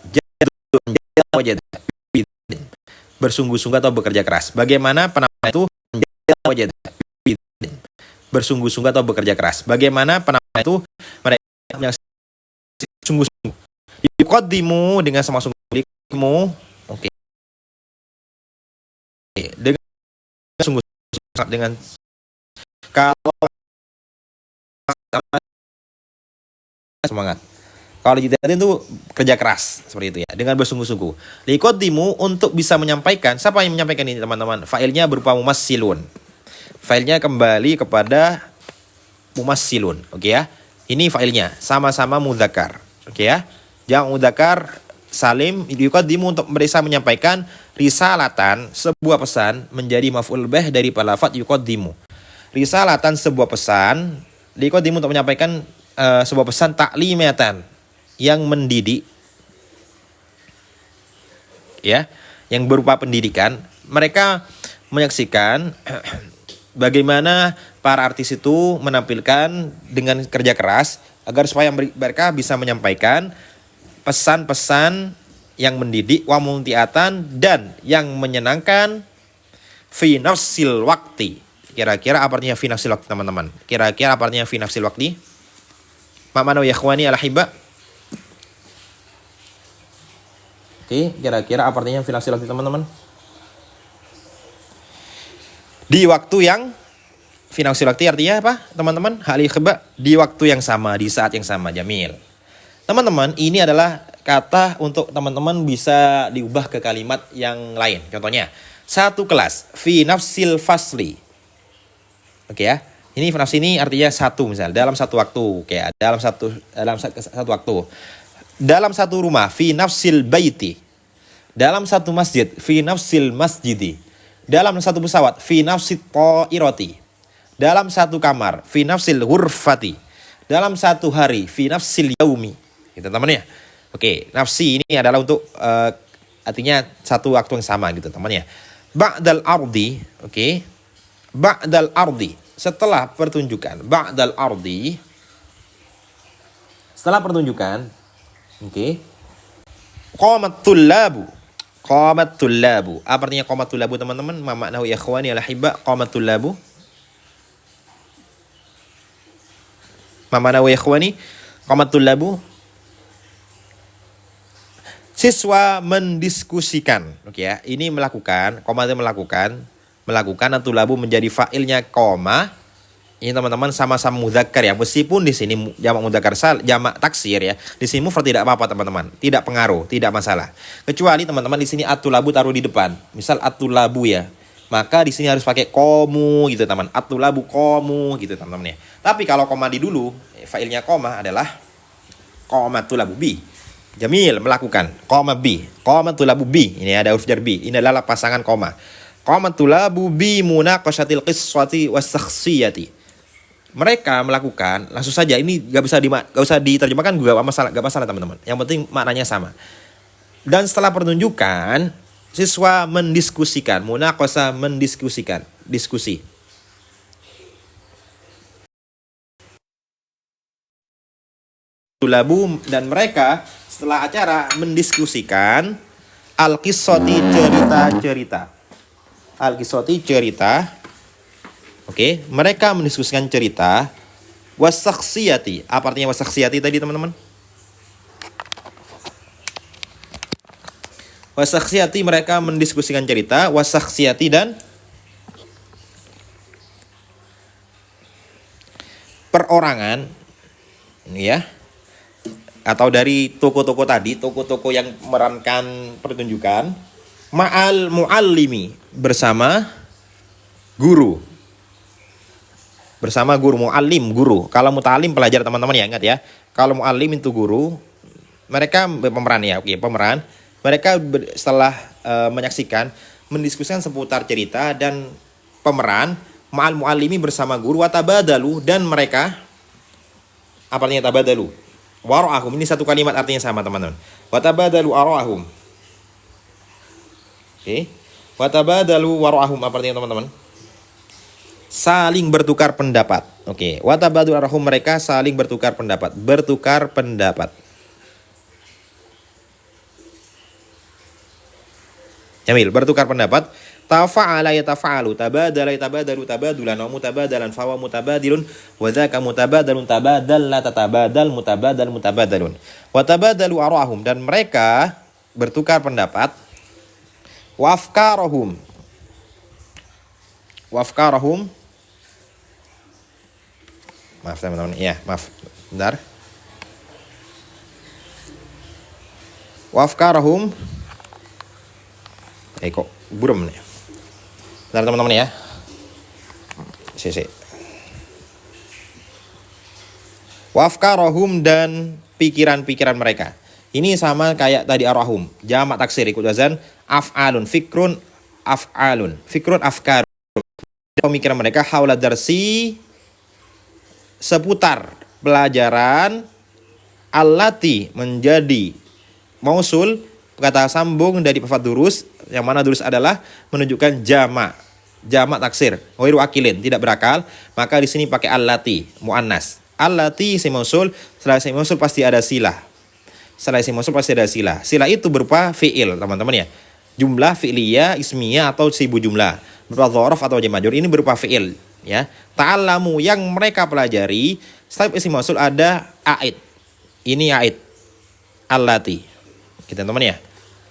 Bersungguh-sungguh atau bekerja keras. Bagaimana penampilan itu bersungguh-sungguh atau bekerja keras. Bagaimana penampilan itu mereka yang sungguh-sungguh. Yuqaddimu dengan sama sungguh-sungguh. Oke. Dengan sungguh-sungguh, dengan kalau semangat. Kalau dijadiin itu kerja keras seperti itu ya, dengan bersungguh-sungguh. Liqaddimu untuk bisa menyampaikan. Siapa yang menyampaikan ini teman-teman? Failnya berupa mumassilun. Failnya kembali kepada mumassilun. Oke ya. Ini failnya sama-sama mudzakkar. Oke ya. Jamak mudzakkar salim liqaddimu untuk bisa menyampaikan risalatan, sebuah pesan, menjadi maf'ul bih dari lafaz yuqaddimu. Risalatan, sebuah pesan, liqaddimu untuk menyampaikan sebuah pesan taklimatan, yang mendidik ya, yang berupa pendidikan. Mereka menyaksikan bagaimana para artis itu menampilkan dengan kerja keras agar supaya mereka bisa menyampaikan pesan-pesan yang mendidik wa mumtiatan dan yang menyenangkan fi nafsil waktu. Kira-kira apa artinya fi nafsil waktu, teman-teman? Kira-kira apa artinya fi nafsil waktu? Ma'mana ya ikhwani al-ahibba. Oke, kira-kira apa artinya fi nafsil waktu, teman-teman? Di waktu yang fi nafsil waktu artinya apa, teman-teman? Hal ikhba, di waktu yang sama, di saat yang sama. Jamil. Teman-teman, ini adalah kata untuk teman-teman bisa diubah ke kalimat yang lain. Contohnya, satu kelas, fi nafsil fasli. Oke ya, ini fi nafsi ini artinya satu, misal dalam satu waktu. Oke ya, dalam satu waktu. Dalam satu rumah, fi nafsil baiti. Dalam satu masjid, fi nafsil masjidi. Dalam satu pesawat, fi nafsit ta'irati. Dalam satu kamar, fi nafsil ghurfati. Dalam satu hari, fi nafsil yaumi. Gitu teman-teman ya. Oke, nafsi ini adalah untuk artinya satu waktu yang sama gitu teman-teman ya. Ba'dal ardi, oke. Ba'dal ardi, setelah pertunjukan. Ba'dal ardi, setelah pertunjukan, oke. Qamatul labu. Qamatul labu. Apa artinya qamatul labu, teman-teman? Ma maknahu ya ikhwani al-ahibba qamatul labu? Ma maknahu ya ikhwani qamatul labu? Siswa mendiskusikan, oke ya. Ini melakukan, koma itu melakukan atau labu menjadi fa'ilnya koma. Ini teman-teman sama-sama mudzakkar ya. Meskipun di sini jamak mudzakkar jamak taksir ya. Di sini mufrad tidak apa-apa teman-teman. Tidak pengaruh, tidak masalah. Kecuali teman-teman di sini atulabu taruh di depan. Misal atulabu ya. Maka di sini harus pakai komu gitu teman. Atulabu komu gitu teman-teman ya. Tapi kalau koma di dulu, fa'ilnya koma adalah qomatulabu bi. Jamil melakukan koma bi. Qomatulabu bi. Ini ada huruf jar bi. Ini adalah pasangan koma. Qomatulabu bi munaqasyatil qissati was-shakhsiyati. Mereka melakukan langsung saja, ini gak usah diterjemahkan juga gak masalah teman-teman. Yang penting maknanya sama. Dan setelah pertunjukan, siswa mendiskusikan, munaqasah mendiskusikan, diskusi. Labu dan mereka setelah acara mendiskusikan al-qissati cerita-cerita. Al-qissati cerita. Oke, mereka mendiskusikan cerita wasaksiyati. Apa artinya wasaksiyati tadi teman-teman? Wasaksiyati mereka mendiskusikan cerita, wasaksiyati dan perorangan ya. Atau dari toko-toko tadi, toko-toko yang memerankan pertunjukan, ma'al muallimi bersama guru. Bersama guru, muallim guru. Kalau mutalim pelajar teman-teman ya, ingat ya. Kalau muallim itu guru, mereka pemeran ya, oke, pemeran. Mereka setelah menyaksikan, mendiskusikan seputar cerita dan pemeran, ma'al muallimi bersama guru, watabadalu dan mereka apa artinya tabadalu? Wara'ahum, ini satu kalimat artinya sama teman-teman. Watabadalu ara'ahum. Oke. Watabadalu wara'ahum apa artinya teman-teman? Saling bertukar pendapat. Oke. Watabadalu ara'ahum, mereka saling bertukar pendapat. Bertukar pendapat. Jamil, bertukar pendapat. Tafa'ala yatafa'alu, tabadala yatabadalu tabadulan, wa mutabadalan fawa mutabadilun, wa dzaka mutabadalun tabadalla tatabadal mutabadal mutabadalun. Wa tabadalu arahum, dan mereka bertukar pendapat. Wa afkarahum. Wa afkarahum. Maaf teman-teman, ya, maaf. Bentar. Wa afkarahum. Kok buram nih. Bentar teman-teman ya. Wafkarohum, dan pikiran-pikiran mereka. Ini sama kayak tadi arahum. Jamak taksir ikut wazan af'alun, fikrun af'alun, fikrun afkar. Pemikiran mereka haula darsi, seputar pelajaran, allati menjadi mausul, kata sambung dari lafaz durus, yang mana durus adalah menunjukkan jamak. jamak taksir, ghairu akilin, tidak berakal, maka di sini pakai allati, muannas. Allati isim mausul, setelah isim mausul pasti ada silah. Setelah isim mausul pasti ada silah. Silah itu berupa fiil, teman-teman ya. Jumlah fi'liyah, ismiyah atau sibu jumlah. Berupa dzaraf atau jar majrur, ini berupa fiil, ya. Ta'allamu yang mereka pelajari, setelah isim mausul ada aid. Ini aid. Allati. Gitu teman-teman ya.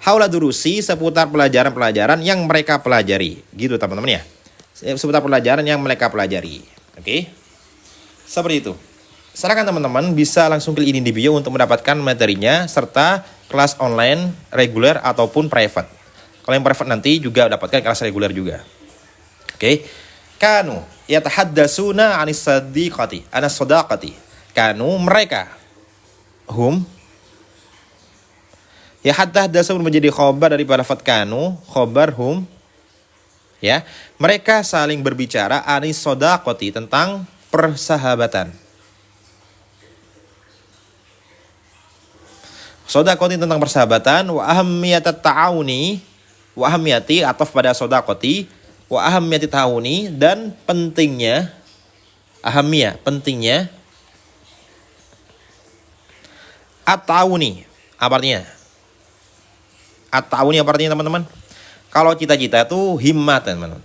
Haula durusi seputar pelajaran-pelajaran yang mereka pelajari. Gitu teman-teman ya. Seputar pelajaran yang mereka pelajari. Oke. Seperti itu. Silakan teman-teman bisa langsung klik ini di bio untuk mendapatkan materinya serta kelas online reguler ataupun private. Kalau yang private nanti juga dapatkan kelas reguler juga. Oke. Kanu yatahaddatsuna 'anis sadiqati, anas sadaqati. Kanu mereka. Hum ya hatta dasar menjadi khobar dari lafaz kanu, khobar hum, ya, mereka saling berbicara anis sodaqoti, tentang persahabatan. Sodaqoti tentang persahabatan, wa ahammiyatat ta'awuni, wa ahammiyati ataf pada sodaqoti, wa ahammiyati ta'awuni, dan pentingnya, ahammiyah, pentingnya, at-ta'awuni, apa artinya? At-ta'awuni apa artinya teman-teman? Kalau cita-cita itu himmat teman-teman.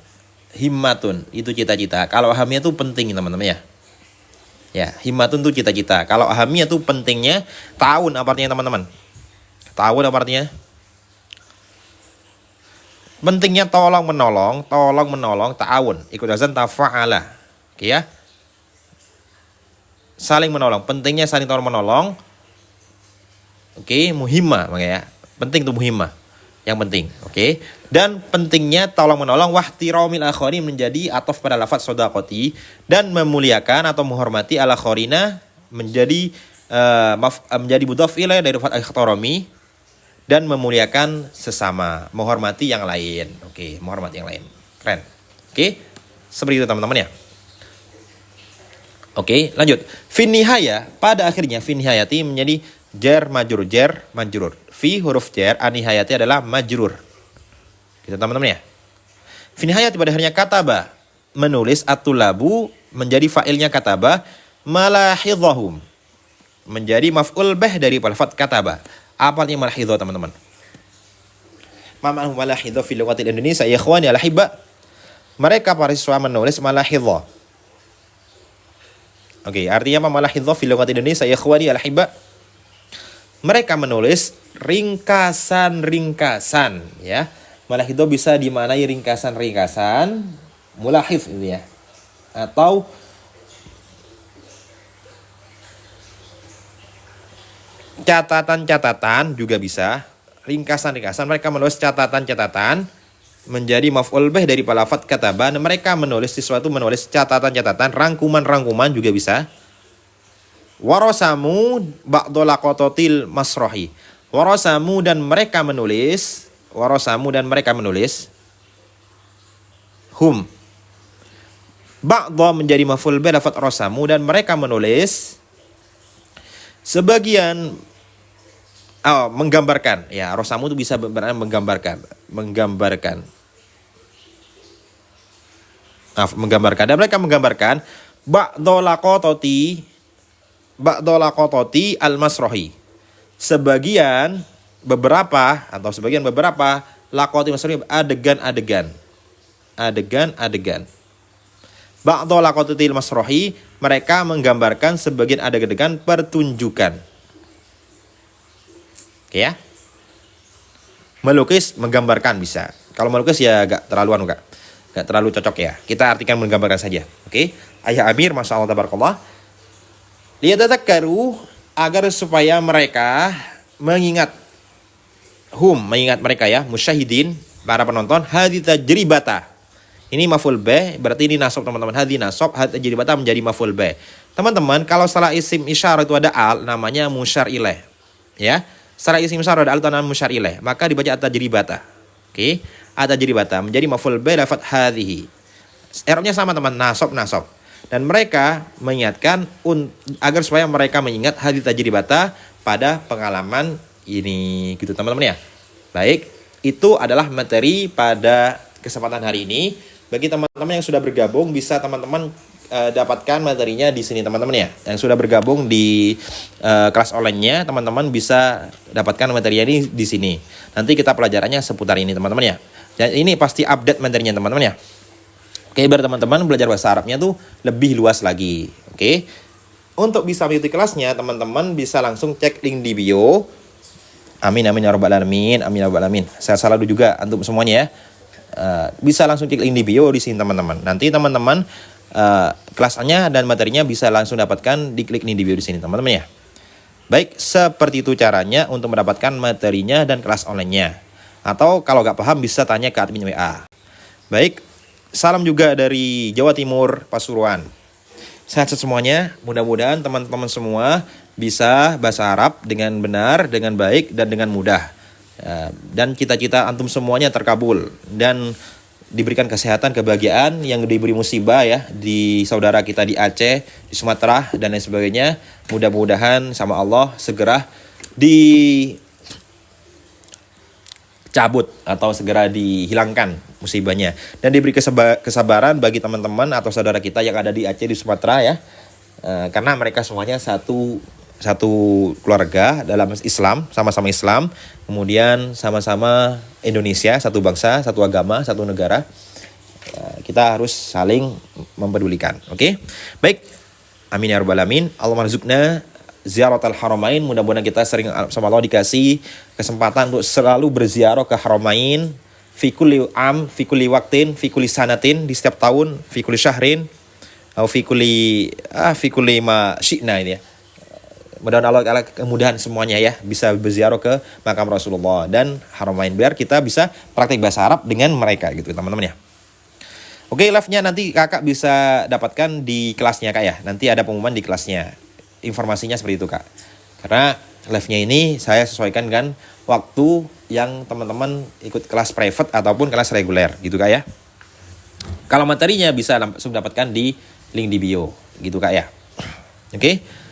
Himmatun itu cita-cita. Kalau ahamiyah itu penting teman-teman ya. Ya, himmatun itu cita-cita. Kalau ahamiyah itu pentingnya. Ta'awun apa artinya teman-teman? Ta'awun apa artinya? Pentingnya tolong menolong, ta'awun. Ikut azan tafa'ala. Oke ya. Saling menolong. Pentingnya saling tolong menolong. Oke, muhimma makanya. Penting itu muhimmah, yang penting, oke. Dan pentingnya tolong menolong wahtiramil akhari menjadi ataf pada lafaz sodaqoti, dan memuliakan atau menghormati al akharina menjadi menjadi mudhaf ilaih dari lafaz ihtarami, dan memuliakan sesama, menghormati yang lain, oke, menghormati yang lain, keren, oke. Seperti itu teman-teman ya. Oke, lanjut. Fin nihaya, pada akhirnya fin nihayati menjadi jar majrur. Fi huruf jar, anihayati adalah majrur. Gitu teman-teman ya. Fi nihayati pada akhirnya kataba, menulis, atulabu menjadi fa'ilnya kataba, malahidhahum menjadi maf'ul bih dari lafaz kataba. Apa artinya malahidhah teman-teman? Ma'anahu malahidhah fi lughatil Indonesia ya ikhwani al-ahibba. Mereka para siswa menulis malahidhah. Oke, artinya apa malahidhah fi lughatil Indonesia ya ikhwani al-ahibba? Mereka menulis ringkasan-ringkasan, ya. Malahidhah bisa dimaknai ringkasan-ringkasan, mulahif itu ya. Atau catatan-catatan juga bisa. Ringkasan-ringkasan, mereka menulis catatan-catatan menjadi maf'ul bih dari lafaz kataba. Mereka menulis sesuatu, menulis catatan-catatan, rangkuman-rangkuman juga bisa. Warasamu ba'dul laqatatil masrohi. Warasamu dan mereka menulis. Hum. Ba'dha menjadi maf'ul bih lafaz rasamu, dan mereka menulis sebagian menggambarkan. Ya, rasamu itu bisa menggambarkan. Menggambarkan. Dan mereka menggambarkan ba'dul laqatati al-masrohi, sebagian beberapa laqati masrohi, adegan-adegan. Ba'dul laqatati al-masrohi, mereka menggambarkan sebagian adegan-adegan pertunjukan. Oke ya. Melukis, menggambarkan bisa. Kalau melukis ya gak terlalu cocok ya. Kita artikan menggambarkan saja. Oke. Ayah Amir, masya Allah tabarakallah. Liyatadzakkaru, agar supaya mereka mengingat mereka ya, musyahidin, para penonton, hadhi tajribata. Ini maf'ul bih, berarti ini nasab teman-teman. Hadhi nasab, hadhi tajribata menjadi maf'ul bih. Teman-teman, kalau salah isim isyarah itu ada al, namanya musyar ilaih. Ya, salah isim isyarah ada al, itu namanya musyar ilaih. Maka dibaca at-tajribata. Oke, at-tajribata menjadi maf'ul bih lafaz hadhihi. I'rabnya sama teman, nasab. Dan mereka mengingatkan agar supaya mereka mengingat hadits tajribata pada pengalaman ini, gitu teman-teman ya. Baik, itu adalah materi pada kesempatan hari ini. Bagi teman-teman yang sudah bergabung, bisa teman-teman dapatkan materinya di sini teman-teman ya. Yang sudah bergabung di kelas online-nya, teman-teman bisa dapatkan materinya di sini. Nanti kita pelajarannya seputar ini teman-teman ya. Dan ini pasti update materinya teman-teman ya. Oke, biar teman-teman belajar bahasa Arabnya tuh lebih luas lagi. Oke. Untuk bisa mengikuti kelasnya, teman-teman bisa langsung cek link di bio. Amin amin ya rabbal alamin. Amin ya rabbal alamin. Saya selalu juga untuk semuanya ya. Bisa langsung klik link di bio di sini teman-teman. Nanti teman-teman kelasnya dan materinya bisa langsung dapatkan di klik link di bio di sini teman-teman ya. Baik, seperti itu caranya untuk mendapatkan materinya dan kelas online-nya. Atau kalau nggak paham bisa tanya ke admin WA. Baik, salam juga dari Jawa Timur, Pasuruan. Sehat semuanya, mudah-mudahan teman-teman semua bisa bahasa Arab dengan benar, dengan baik, dan dengan mudah. Dan cita-cita antum semuanya terkabul dan diberikan kesehatan, kebahagiaan yang diberi musibah ya di saudara kita di Aceh, di Sumatera dan lain sebagainya. Mudah-mudahan sama Allah segera dicabut atau segera dihilangkan musibahnya dan diberi kesabaran bagi teman-teman atau saudara kita yang ada di Aceh, di Sumatera ya. Karena mereka semuanya satu keluarga dalam Islam, sama-sama Islam, kemudian sama-sama Indonesia, satu bangsa, satu agama, satu negara. Kita harus saling mempedulikan. Oke? Baik. Amin ya rabbal alamin. Allahumma rizukna ziaratal haramain. Mudah-mudahan kita sering sama Allah dikasih kesempatan untuk selalu berziarah ke haramain fi kulli am, fi kulli waqtin, fi kulli sanatin, di setiap tahun, fi kulli syahrin, atau fi kulli ma syi'na ini ya. Mudah-mudahan Allah kemudahan semuanya ya, bisa berziarah ke makam Rasulullah dan haramain biar kita bisa praktik bahasa Arab dengan mereka gitu teman-teman ya. Oke, live-nya nanti kakak bisa dapatkan di kelasnya kak ya. Nanti ada pengumuman di kelasnya. Informasinya seperti itu kak. Karena live-nya ini saya sesuaikan dengan waktu yang teman-teman ikut kelas private ataupun kelas reguler gitu kak ya. Kalau materinya bisa langsung dapatkan di link di bio gitu kak ya. Oke.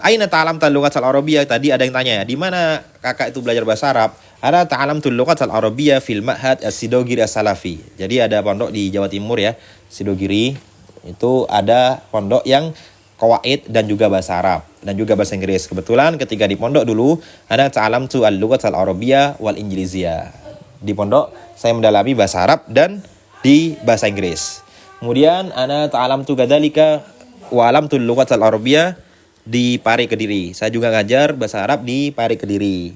Aina ta'alamtal lughatal arabiyyah, tadi ada yang tanya ya, di mana kakak itu belajar bahasa Arab? Ada ta'alamtul lughatal arabiyyah fil ma'had as-Sidogiri as-Salafi. Jadi ada pondok di Jawa Timur ya, Sidogiri. Itu ada pondok yang qawaid dan juga bahasa Arab dan juga bahasa Inggris. Kebetulan ketika di pondok dulu ada ta'alamtu al-lughatal arabiyyah wal injiliziyah. Di pondok saya mendalami bahasa Arab dan di bahasa Inggris. Kemudian ana ta'alamtu kadzalika wa alamtul lughatal arabiyyah di Pare Kediri. Saya juga ngajar bahasa Arab di Pare Kediri.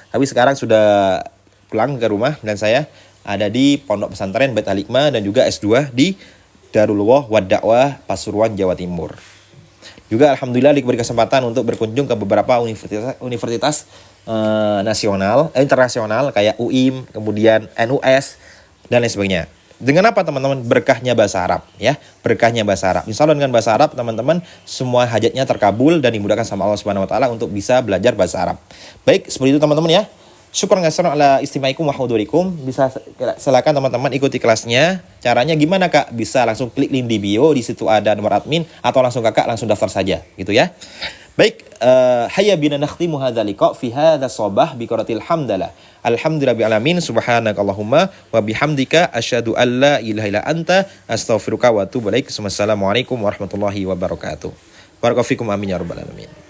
Tapi sekarang sudah pulang ke rumah dan saya ada di Pondok Pesantren Bait Al-Hikmah dan juga S2 di Darulullah Wad Da'wah Pasuruan, Jawa Timur. Juga alhamdulillah diberi kesempatan untuk berkunjung ke beberapa universitas nasional, internasional kayak UIM, kemudian NUS dan lain sebagainya. Dengan apa teman-teman? Berkahnya bahasa Arab ya, berkahnya bahasa Arab. Insya Allah dengan bahasa Arab teman-teman semua hajatnya terkabul dan dimudahkan sama Allah Subhanahu Wa Taala untuk bisa belajar bahasa Arab. Baik, seperti itu teman-teman ya. Syukur ngasron ala istimaikum wa hudurikum. Bisa silakan teman-teman ikuti kelasnya. Caranya gimana kak? Bisa langsung klik link di bio, di situ ada nomor admin, atau langsung kakak langsung daftar saja gitu ya. Baik, hayya bina nakhtimu hadzal liqa fi hadzal sabah bi qiratil hamdalah. Alhamdulillahil alamin, subhanakallahumma wa bihamdika asyhadu an la ilaha illa anta astaghfiruka wa atubu ilaik. Wassalamualaikum warahmatullahi wabarakatuh. Barakallahu fikum, amin ya rabbal alamin.